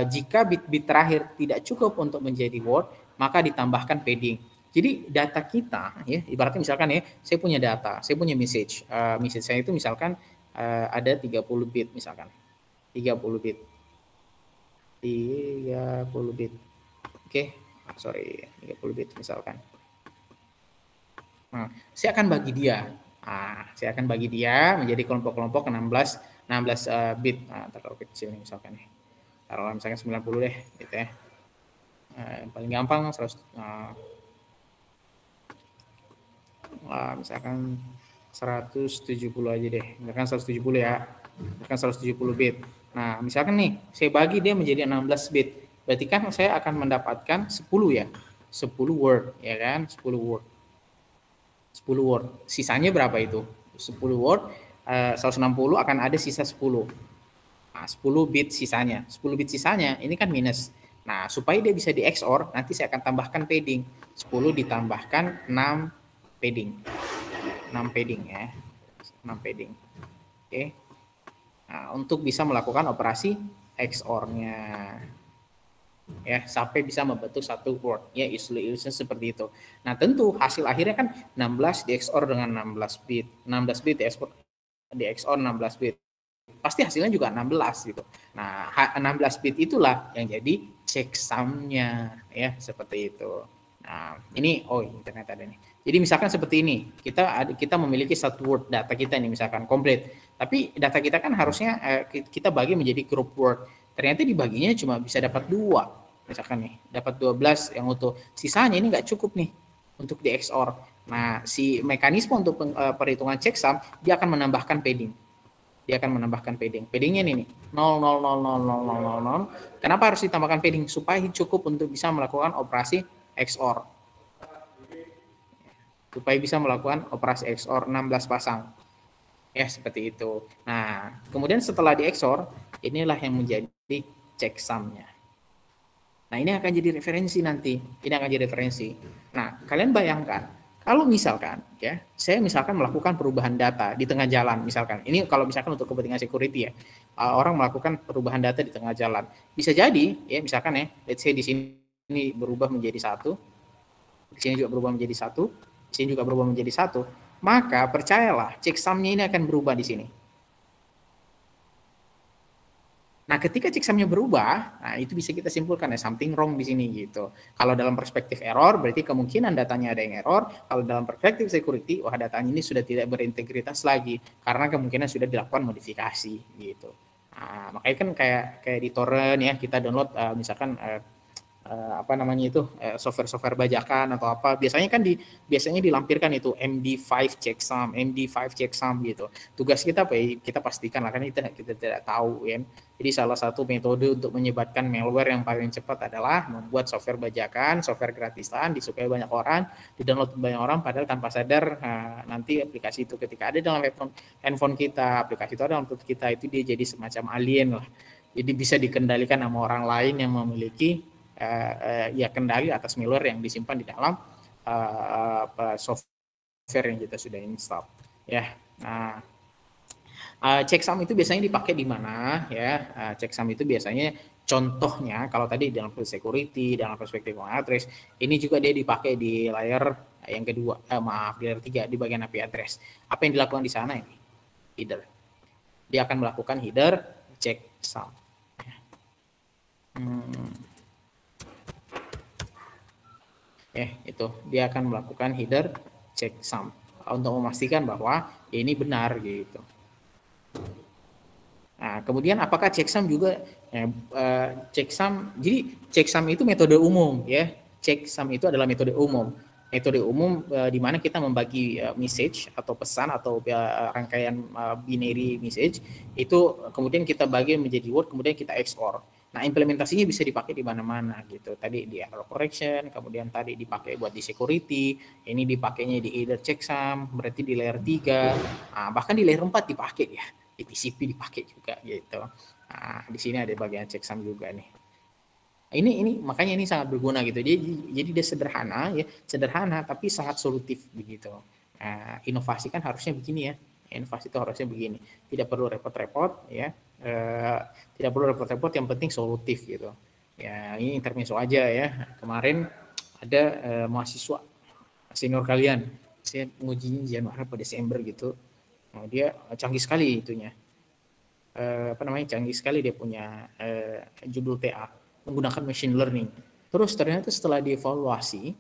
jika bit-bit terakhir tidak cukup untuk menjadi word, maka ditambahkan padding. Jadi data kita, ya, ibaratnya misalkan ya, saya punya data, saya punya message. Message saya itu misalkan ada 30 bit misalkan. 30 bit. 30 bit. Oke, sorry, 30 bit misalkan. Nah, saya akan bagi dia. Saya akan bagi dia menjadi kelompok-kelompok 16 bit. Nah, terlalu kecil nih misalkan nih. Taruhlah misalkan 90 deh gitu ya. Yang paling gampang 100 misalkan 170 aja deh. Misalkan 170 ya. Misalkan 170 bit. Nah, misalkan nih saya bagi dia menjadi 16 bit. Berarti kan saya akan mendapatkan 10 ya. 10 word ya kan? 10 word. 10 word. Sisanya berapa itu? 10 word, 160 akan ada sisa 10. Nah, 10 bit sisanya. 10 bit sisanya ini kan minus. Nah, supaya dia bisa di XOR, nanti saya akan tambahkan padding. 10 ditambahkan 6 padding. 6 padding ya. 6 padding. Oke. Nah, untuk bisa melakukan operasi XOR-nya. Ya, sampai bisa membentuk satu word ya, ilustrasi seperti itu. Nah, tentu hasil akhirnya kan 16 di XOR dengan 16 bit, 16 bit di XOR 16 bit, pasti hasilnya juga 16 gitu. Nah, 16 bit itulah yang jadi checksum-nya ya, seperti itu. Nah, ini internet ada nih. Jadi misalkan seperti ini, kita memiliki satu word data kita ini misalkan komplit, tapi data kita kan harusnya kita bagi menjadi grup word. Ternyata dibaginya cuma bisa dapat 2, misalkan nih, dapat 12 yang utuh. Sisanya ini nggak cukup nih untuk di XOR. Nah, si mekanisme untuk perhitungan checksum, dia akan menambahkan padding. Dia akan menambahkan padding. Paddingnya ini nih, 0, 0, 0, 0, 0, 0, 0, 0. Kenapa harus ditambahkan padding? Supaya cukup untuk bisa melakukan operasi XOR. Supaya bisa melakukan operasi XOR 16 pasang. Ya, seperti itu. Nah, kemudian setelah di XOR, inilah yang menjadi checksum-nya. Nah, ini akan jadi referensi nanti. Ini akan jadi referensi. Nah, kalian bayangkan, kalau misalkan, ya, saya misalkan melakukan perubahan data di tengah jalan, misalkan. Ini kalau misalkan untuk kepentingan security ya, orang melakukan perubahan data di tengah jalan. Bisa jadi, ya, misalkan ya, let's say di sini berubah menjadi 1, di sini juga berubah menjadi 1, di sini juga berubah menjadi 1, maka percayalah checksum-nya ini akan berubah di sini. Nah, ketika checksum-nya berubah, nah itu bisa kita simpulkan ya something wrong di sini gitu. Kalau dalam perspektif error, berarti kemungkinan datanya ada yang error. Kalau dalam perspektif security, wah datanya ini sudah tidak berintegritas lagi karena kemungkinan sudah dilakukan modifikasi gitu. Nah, makanya kan kayak di torrent ya, kita download misalkan software bajakan atau apa, biasanya dilampirkan itu MD5 checksum, MD5 checksum gitu. Tugas kita apa ya? Kita pastikan lah, kan kita tidak tahu ya. Jadi salah satu metode untuk menyebarkan malware yang paling cepat adalah membuat software bajakan, software gratisan, disukai banyak orang, di-download banyak orang, padahal tanpa sadar nanti aplikasi itu ketika ada dalam handphone kita, aplikasi itu ada dalam laptop kita, itu dia jadi semacam alien lah. Jadi bisa dikendalikan sama orang lain yang memiliki kendali atas malware yang disimpan di dalam software yang kita sudah install ya. Nah, checksum itu biasanya dipakai di mana ya? Checksum itu biasanya contohnya kalau tadi dalam security, dalam perspektif address, ini juga dia dipakai di layer yang kedua, di layer 3 di bagian IP address. Apa yang dilakukan di sana ini? Header. Dia akan melakukan header checksum. Itu dia akan melakukan header checksum untuk memastikan bahwa ini benar gitu. Nah, kemudian apakah checksum juga checksum? Jadi checksum itu metode umum ya. Checksum itu adalah metode umum. Metode umum di mana kita membagi message atau pesan atau rangkaian binary message itu kemudian kita bagi menjadi word, kemudian kita XOR. Nah, implementasinya bisa dipakai di mana-mana gitu. Tadi di error correction, kemudian tadi dipakai buat di security, ini dipakainya di either checksum, berarti di layer 3, bahkan di layer 4 dipakai ya. Di TCP dipakai juga gitu. Nah, di sini ada bagian checksum juga nih. Ini makanya ini sangat berguna gitu. Jadi dia sederhana tapi sangat solutif begitu. Nah, inovasi kan harusnya begini ya. Inovasi itu harusnya begini. Tidak perlu repot-repot ya. Tidak perlu repot-repot, yang penting solutif gitu. Ya, ini intermezzo aja ya. Kemarin ada mahasiswa senior kalian, saya mengujinya Januari atau Desember gitu. Nah, dia canggih sekali itunya. Canggih sekali dia punya judul TA menggunakan machine learning. Terus ternyata setelah dievaluasi,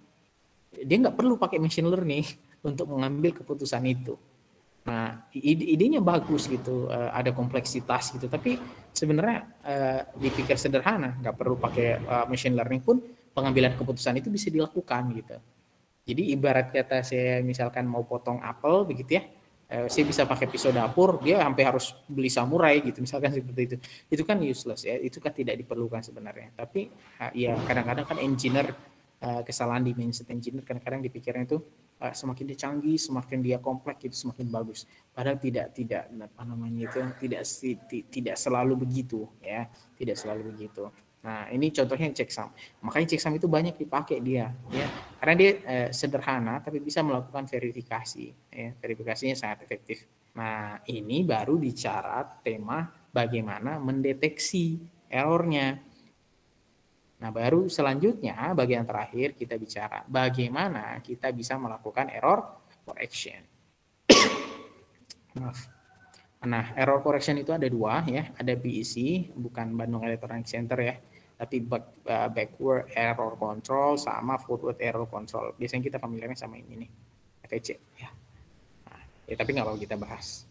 dia nggak perlu pakai machine learning untuk mengambil keputusan itu. Nah, idenya bagus gitu, ada kompleksitas gitu, tapi sebenarnya dipikir sederhana, nggak perlu pakai machine learning pun pengambilan keputusan itu bisa dilakukan gitu. Jadi ibarat kata saya misalkan mau potong apel begitu ya, saya bisa pakai pisau dapur, dia sampai harus beli samurai gitu, misalkan seperti itu. Itu kan useless ya, itu kan tidak diperlukan sebenarnya. Tapi ya kadang-kadang kan engineer, kesalahan di mindset engineer kadang-kadang dipikirnya itu semakin dia canggih, semakin dia kompleks itu semakin bagus. Padahal tidak selalu begitu ya, tidak selalu begitu. Nah, ini contohnya checksum. Makanya checksum itu banyak dipakai dia ya. Karena dia sederhana tapi bisa melakukan verifikasi ya. Verifikasinya sangat efektif. Nah, ini baru bicara tema bagaimana mendeteksi errornya. Nah, baru selanjutnya bagian terakhir kita bicara bagaimana kita bisa melakukan error correction. Maaf. Nah, error correction itu ada dua ya, ada BEC, bukan Bandung Electronic Center ya, tapi backward error control sama forward error control. Biasanya kita familiarnya sama ini nih, FEC ya. Nah, ya tapi nggak mau kita bahas.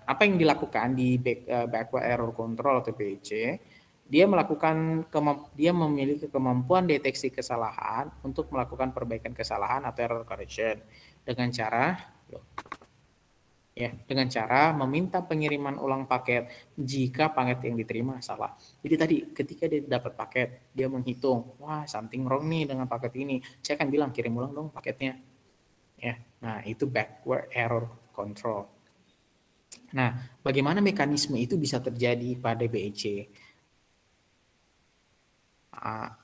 Apa yang dilakukan di backward error control atau BEC? Dia memiliki kemampuan deteksi kesalahan untuk melakukan perbaikan kesalahan atau error correction dengan cara meminta pengiriman ulang paket jika paket yang diterima salah. Jadi tadi ketika dia dapat paket, dia menghitung, wah something wrong nih dengan paket ini. Saya akan bilang kirim ulang dong paketnya. Ya, nah itu backward error control. Nah, bagaimana mekanisme itu bisa terjadi pada BEC?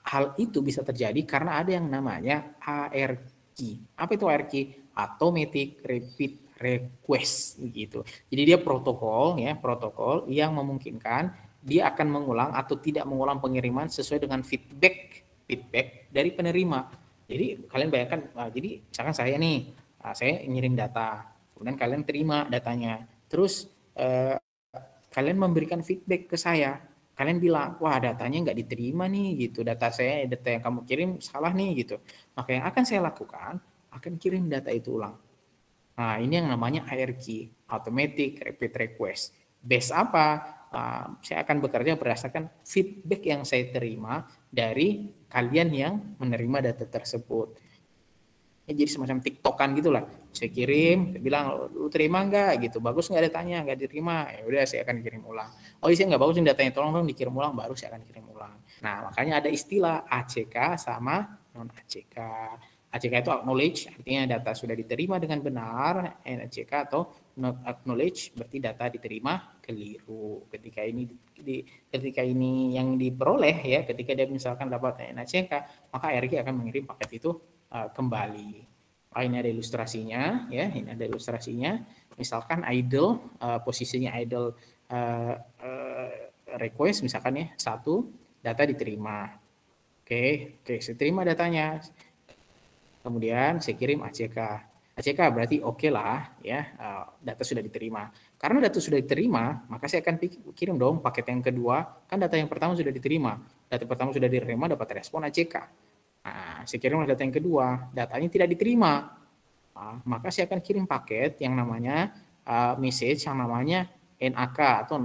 Hal itu bisa terjadi karena ada yang namanya ARQ. Apa itu ARQ? Automatic Repeat Request gitu. Jadi dia protokol yang memungkinkan dia akan mengulang atau tidak mengulang pengiriman sesuai dengan feedback dari penerima. Jadi kalian bayangkan, jadi misalkan saya nih, saya ngirim data, kemudian kalian terima datanya, terus kalian memberikan feedback ke saya. Kalian bilang, wah datanya nggak diterima nih gitu, data yang kamu kirim salah nih gitu. Maka yang akan saya lakukan, akan kirim data itu ulang. Nah, ini yang namanya ARQ, Automatic Repeat Request. Base apa? saya akan bekerja berdasarkan feedback yang saya terima dari kalian yang menerima data tersebut. Ya, jadi semacam tiktokan gitulah. Saya kirim, saya bilang, lu terima nggak gitu, bagus nggak datanya, nggak diterima, ya udah saya akan kirim ulang. Oh iya nggak bagus nih datanya, tolong dong dikirim ulang, baru saya akan kirim ulang. Nah makanya ada istilah ACK sama non ACK. ACK itu acknowledge, artinya data sudah diterima dengan benar, ACK atau not acknowledge berarti data diterima keliru. Ketika ini yang diperoleh ya, ketika dia misalkan dapat NACK, maka ARG akan mengirim paket itu kembali. Ini ada ilustrasinya ya, ini ada ilustrasinya. Misalkan idle, posisinya idle request misalkan ya, 1 data diterima. Oke, saya terima datanya. Kemudian saya kirim ACK. ACK berarti oke lah ya, data sudah diterima. Karena data sudah diterima, maka saya akan kirim dong paket yang kedua. Kan data yang pertama sudah diterima. Data pertama sudah diterima, dapat respon ACK. Nah, saya kirim data yang kedua, datanya tidak diterima. Maka saya akan kirim paket yang namanya message yang namanya NAK atau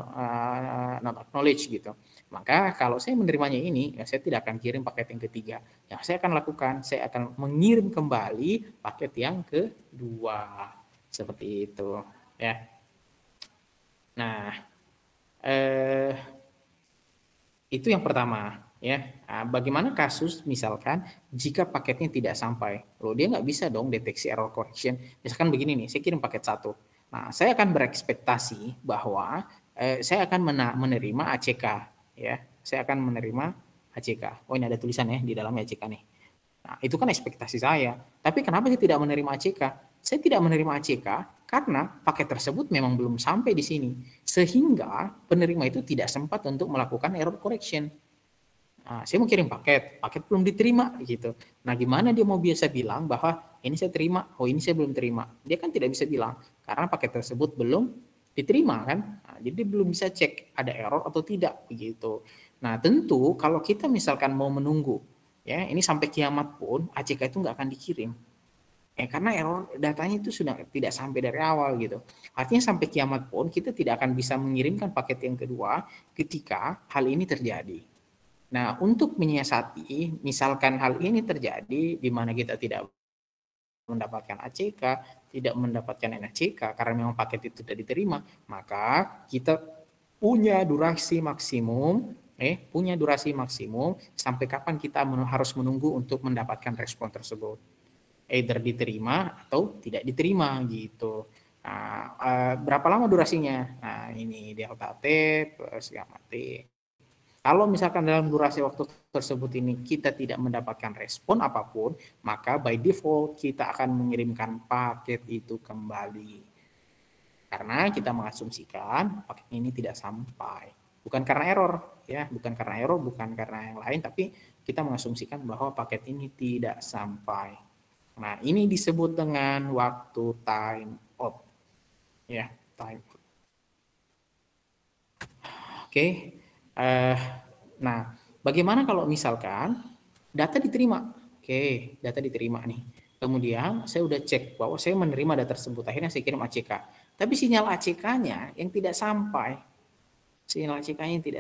not acknowledge gitu. Maka kalau saya menerimanya ini, ya saya tidak akan kirim paket yang ketiga. Yang saya akan lakukan, saya akan mengirim kembali paket yang kedua. Seperti itu, ya. Nah, itu yang pertama, ya. Bagaimana kasus misalkan jika paketnya tidak sampai? Loh, dia nggak bisa dong deteksi error correction. Misalkan begini nih, saya kirim paket 1. Nah, saya akan berekspektasi bahwa saya akan menerima ACK, ya. Saya akan menerima ACK. Oh, ini ada tulisan ya di dalamnya ACK nih. Nah, itu kan ekspektasi saya. Tapi kenapa saya tidak menerima ACK? Saya tidak menerima ACK karena paket tersebut memang belum sampai di sini. Sehingga penerima itu tidak sempat untuk melakukan error correction. Nah, saya mau kirim paket belum diterima gitu. Nah, gimana dia mau biasa bilang bahwa ini saya terima, oh ini saya belum terima? Dia kan tidak bisa bilang karena paket tersebut belum diterima kan. Nah, jadi belum bisa cek ada error atau tidak begitu. Nah, tentu kalau kita misalkan mau menunggu ya, ini sampai kiamat pun ACK itu nggak akan dikirim. Karena error datanya itu sudah tidak sampai dari awal gitu. Artinya sampai kiamat pun kita tidak akan bisa mengirimkan paket yang kedua ketika hal ini terjadi. Nah, untuk menyiasati, misalkan hal ini terjadi di mana kita tidak mendapatkan ACK, tidak mendapatkan NACK karena memang paket itu tidak diterima, maka kita punya durasi maksimum sampai kapan kita harus menunggu untuk mendapatkan respon tersebut. Either diterima atau tidak diterima gitu. Nah, berapa lama durasinya? Nah, ini delta T plus gamma T. Kalau misalkan dalam durasi waktu tersebut ini kita tidak mendapatkan respon apapun, maka by default kita akan mengirimkan paket itu kembali. Karena kita mengasumsikan paket ini tidak sampai. Bukan karena error, ya, bukan karena yang lain, tapi kita mengasumsikan bahwa paket ini tidak sampai. Nah, ini disebut dengan waktu time out. Ya, time out. Oke. Nah, bagaimana kalau misalkan data diterima? Oke, data diterima nih. Kemudian saya udah cek bahwa saya menerima data tersebut. Akhirnya saya kirim ACK. Tapi sinyal ACK-nya yang tidak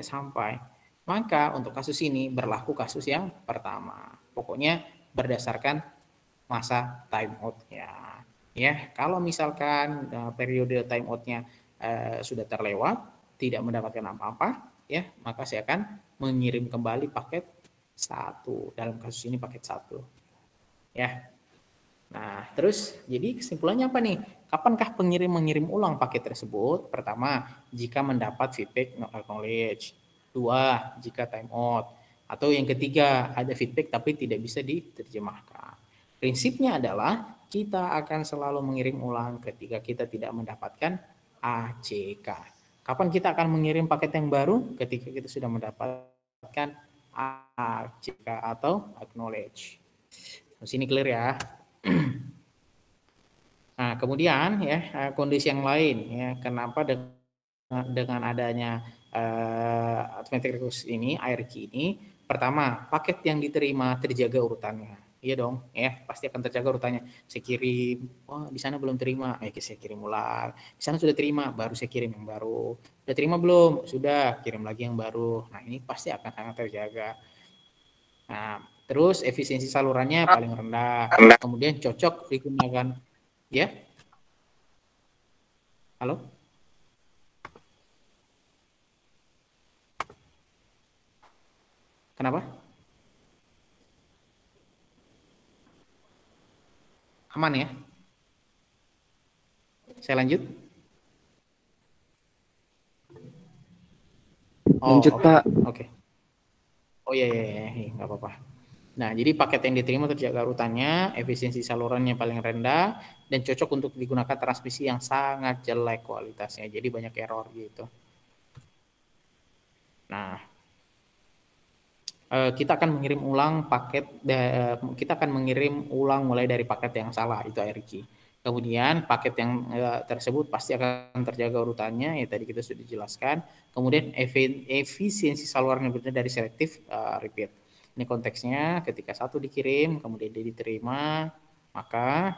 sampai. Maka untuk kasus ini berlaku kasus yang pertama. Pokoknya berdasarkan masa time out-nya. Ya, kalau misalkan periode time out-nya sudah terlewat, tidak mendapatkan apa-apa, ya, maka saya akan mengirim kembali paket 1. Dalam kasus ini paket 1. Ya. Nah, terus jadi kesimpulannya apa nih? Kapankah pengirim mengirim ulang paket tersebut? Pertama, jika mendapat feedback not acknowledge. 2, jika time out. Atau yang ketiga, ada feedback tapi tidak bisa diterjemahkan. Prinsipnya adalah kita akan selalu mengirim ulang ketika kita tidak mendapatkan ACK. Kapan kita akan mengirim paket yang baru? Ketika kita sudah mendapatkan ACK atau acknowledge. Di sini clear ya. Nah, kemudian ya kondisi yang lain ya, kenapa dengan adanya automatic request ini, ARG ini, pertama paket yang diterima terjaga urutannya Iya dong, pasti akan terjaga urutannya. Saya kirim, di sana belum terima, saya kirim ulang. Di sana sudah terima, baru saya kirim yang baru. Sudah terima belum? Sudah, kirim lagi yang baru. Nah, ini pasti akan sangat terjaga. Nah, terus efisiensi salurannya paling rendah. Kemudian cocok digunakan. Ya, halo? Kenapa? Aman ya? Saya lanjut? Lanjut, Oke. Pak. Oke. Oh iya, nggak apa-apa. Nah, jadi paket yang diterima terjaga urutannya, efisiensi salurannya paling rendah, dan cocok untuk digunakan transmisi yang sangat jelek kualitasnya. Jadi banyak error gitu. Nah, kita akan mengirim ulang kita akan mengirim ulang mulai dari paket yang salah, itu ARQ. Kemudian paket yang tersebut pasti akan terjaga urutannya, ya tadi kita sudah jelaskan. Kemudian efisiensi saluran berikutnya dari selektif repeat. Ini konteksnya ketika satu dikirim, kemudian dia diterima, maka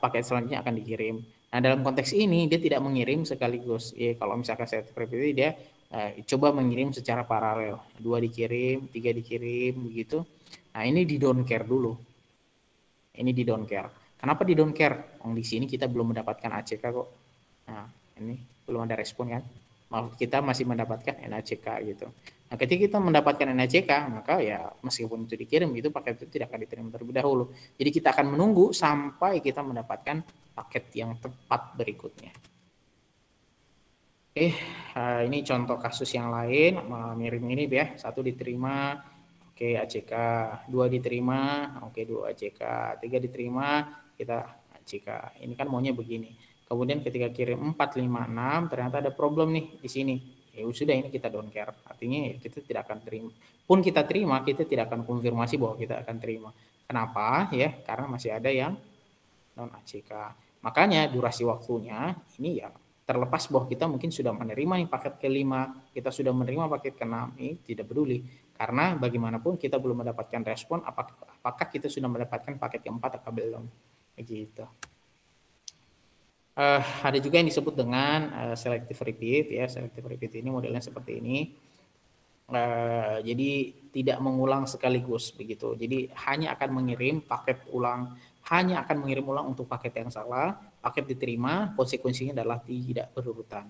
paket selanjutnya akan dikirim. Nah, dalam konteks ini dia tidak mengirim sekaligus. Kalau misalkan selektif repeat dia coba mengirim secara paralel, 2 dikirim, 3 dikirim, begitu. Nah, ini di don't care dulu. Ini di don't care. Kenapa di don't care? Di sini kita belum mendapatkan ACK kok. Nah, ini belum ada respon kan? Kita masih mendapatkan NACK gitu. Nah, ketika kita mendapatkan NACK, maka ya meskipun itu dikirim, itu paket itu tidak akan diterima terlebih dahulu. Jadi kita akan menunggu sampai kita mendapatkan paket yang tepat berikutnya. Oke, ini contoh kasus yang lain, mirip ini ya, 1 diterima, oke ACK, 2 diterima, oke 2 ACK, 3 diterima, kita ACK. Ini kan maunya begini. Kemudian ketika kirim 4, 5, 6, ternyata ada problem nih di sini. Ya sudah, ini kita don't care. Artinya ya kita tidak akan terima. Pun kita terima, kita tidak akan konfirmasi bahwa kita akan terima. Kenapa? Ya, karena masih ada yang non ACK. Makanya durasi waktunya ini ya terlepas bahwa kita mungkin sudah menerima nih paket kelima, kita sudah menerima paket keenam, ini tidak peduli. Karena bagaimanapun kita belum mendapatkan respon, apakah kita sudah mendapatkan paket keempat atau belum. Begitu. Ada juga yang disebut dengan selective repeat ya. Selective repeat ini modelnya seperti ini. Jadi tidak mengulang sekaligus begitu. Jadi hanya akan mengirim untuk paket yang salah, paket diterima, konsekuensinya adalah tidak berurutan.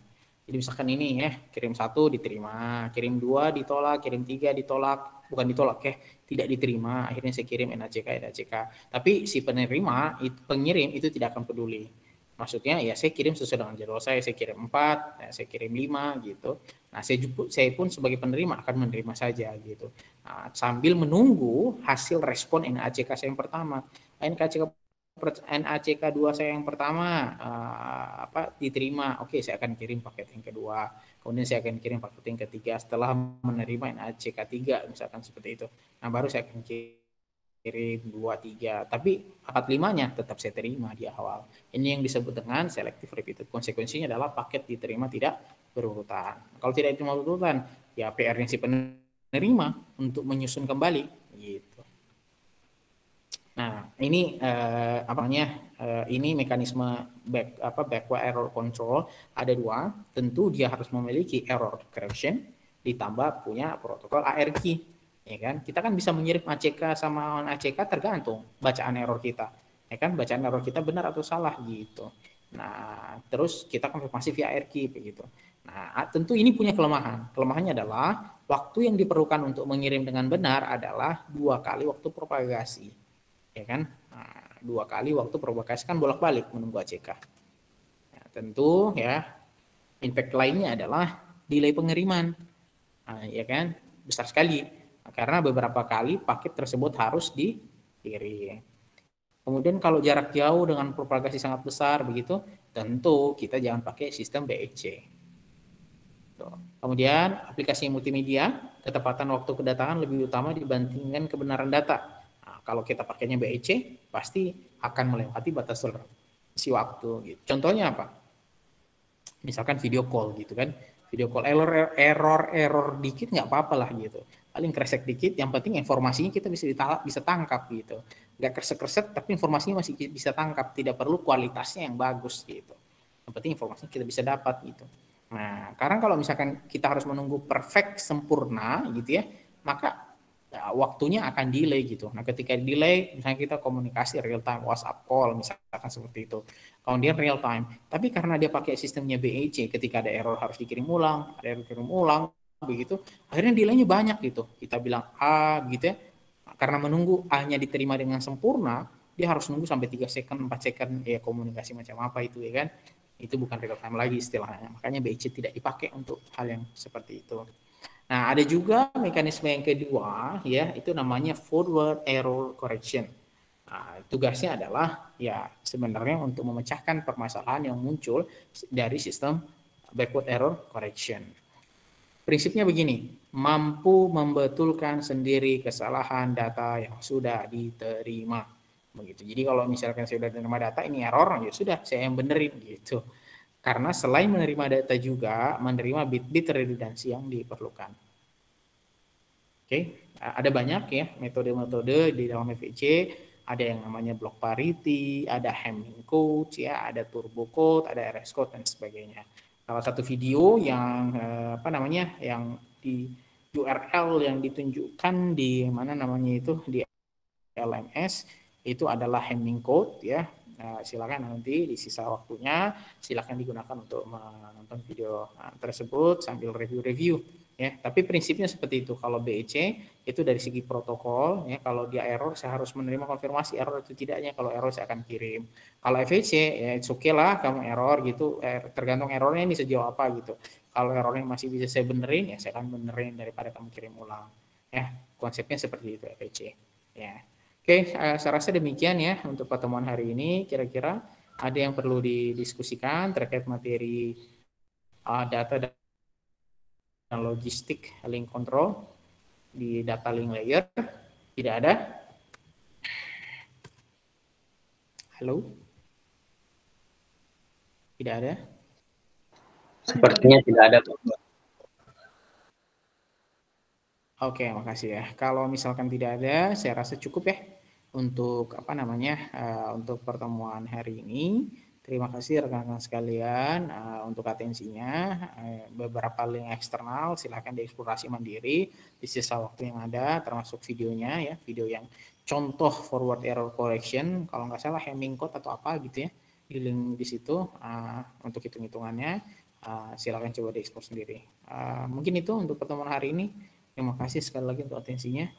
Jadi misalkan ini ya, kirim 1 diterima, kirim 2 ditolak, kirim 3 ditolak, bukan ditolak ya, tidak diterima, akhirnya saya kirim NACK. Tapi si pengirim itu tidak akan peduli. Maksudnya ya saya kirim sesuai dengan jadwal saya kirim 4, saya kirim 5 gitu. Nah, saya pun sebagai penerima akan menerima saja gitu. Nah, sambil menunggu hasil respon NACK saya yang pertama. NACK 2 saya yang pertama diterima. Oke, saya akan kirim paket yang kedua. Kemudian saya akan kirim paket yang ketiga setelah menerima NACK 3 misalkan seperti itu. Nah, baru saya akan kirim 2, 3. Tapi 4, 5-nya tetap saya terima di awal. Ini yang disebut dengan selective repeated. Konsekuensinya adalah paket diterima tidak berurutan. Kalau tidak diterima berurutan, ya PR-nya si penerima untuk menyusun kembali gitu. Nah, ini ini mekanisme backward error control ada 2. Tentu dia harus memiliki error correction ditambah punya protokol ARQ. Ya kan? Kita kan bisa mengirim ACK sama ACK tergantung bacaan error kita. Ya kan? Bacaan error kita benar atau salah gitu. Nah, terus kita konfirmasi via ARQ begitu. Nah, tentu ini punya kelemahan. Kelemahannya adalah waktu yang diperlukan untuk mengirim dengan benar adalah 2 kali waktu propagasi. Ya kan? Nah, 2 kali waktu propagasi kan bolak-balik menunggu ACK. Nah, tentu ya impact lainnya adalah delay pengiriman. Nah, ya kan? Besar sekali. Karena beberapa kali paket tersebut harus dikirim. Kemudian kalau jarak jauh dengan propagasi sangat besar begitu, tentu kita jangan pakai sistem BEC. Kemudian aplikasi multimedia, ketepatan waktu kedatangan lebih utama dibandingkan kebenaran data. Nah, kalau kita pakainya BEC, pasti akan melewati batas toleransi waktu. Gitu. Contohnya apa? Misalkan video call gitu kan, video call error dikit nggak apa-apa lah gitu. paling kresek dikit, yang penting informasinya kita bisa tangkap gitu. Nggak kresek-kresek, tapi informasinya masih bisa tangkap, tidak perlu kualitasnya yang bagus gitu. Yang penting informasinya kita bisa dapat gitu. Nah, karena kalau misalkan kita harus menunggu perfect sempurna gitu ya, maka waktunya akan delay gitu. Nah, ketika delay, misalnya kita komunikasi real time, WhatsApp call, misalkan seperti itu. Kemudian real time. Tapi karena dia pakai sistemnya BEC, ketika ada error harus dikirim ulang, ada error dikirim ulang, begitu. Akhirnya delaynya banyak gitu. Kita bilang A gitu ya. Karena menunggu A-nya diterima dengan sempurna, dia harus nunggu sampai 3 second, 4 second, ya komunikasi macam apa itu ya kan. Itu bukan real time lagi istilahnya. Makanya BEC tidak dipakai untuk hal yang seperti itu. Nah, ada juga mekanisme yang kedua, ya, itu namanya forward error correction. Nah, tugasnya adalah ya sebenarnya untuk memecahkan permasalahan yang muncul dari sistem backward error correction. Prinsipnya begini, mampu membetulkan sendiri kesalahan data yang sudah diterima. Begitu. Jadi kalau misalkan saya sudah menerima data ini error, ya sudah saya yang benerin gitu. Karena selain menerima data juga menerima bit-bit redundansi yang diperlukan. Oke, ada banyak ya metode-metode di dalam FEC, ada yang namanya block parity, ada Hamming code, ya, ada turbo code, ada RS code dan sebagainya. Salah satu video yang yang di URL yang ditunjukkan di mana namanya itu di LMS itu adalah Hamming code ya. Nah, silakan nanti di sisa waktunya silakan digunakan untuk menonton video tersebut sambil review-review ya. Tapi prinsipnya seperti itu. Kalau BEC itu dari segi protokol ya, kalau dia error saya harus menerima konfirmasi error atau tidaknya. Kalau error saya akan kirim. Kalau FEC ya it's okay lah kamu error gitu, tergantung errornya ini sejauh apa gitu. Kalau errornya masih bisa saya benerin ya saya akan benerin daripada kamu kirim ulang. Ya, konsepnya seperti itu FEC ya. Oke, saya rasa demikian ya untuk pertemuan hari ini. Kira-kira ada yang perlu didiskusikan terkait materi data dan logistik link control di data link layer? Tidak ada? Halo? Tidak ada? Sepertinya tidak ada, Pak. Oke, makasih ya. Kalau misalkan tidak ada, saya rasa cukup ya untuk untuk pertemuan hari ini. Terima kasih rekan-rekan sekalian untuk atensinya. Beberapa link eksternal silahkan dieksplorasi mandiri di sisa waktu yang ada, termasuk videonya ya, video yang contoh forward error correction, kalau nggak salah Hamming code atau apa gitu ya, di link di situ untuk hitung-hitungannya. Silahkan coba dieksplor sendiri. Mungkin itu untuk pertemuan hari ini. Terima kasih sekali lagi untuk atensinya.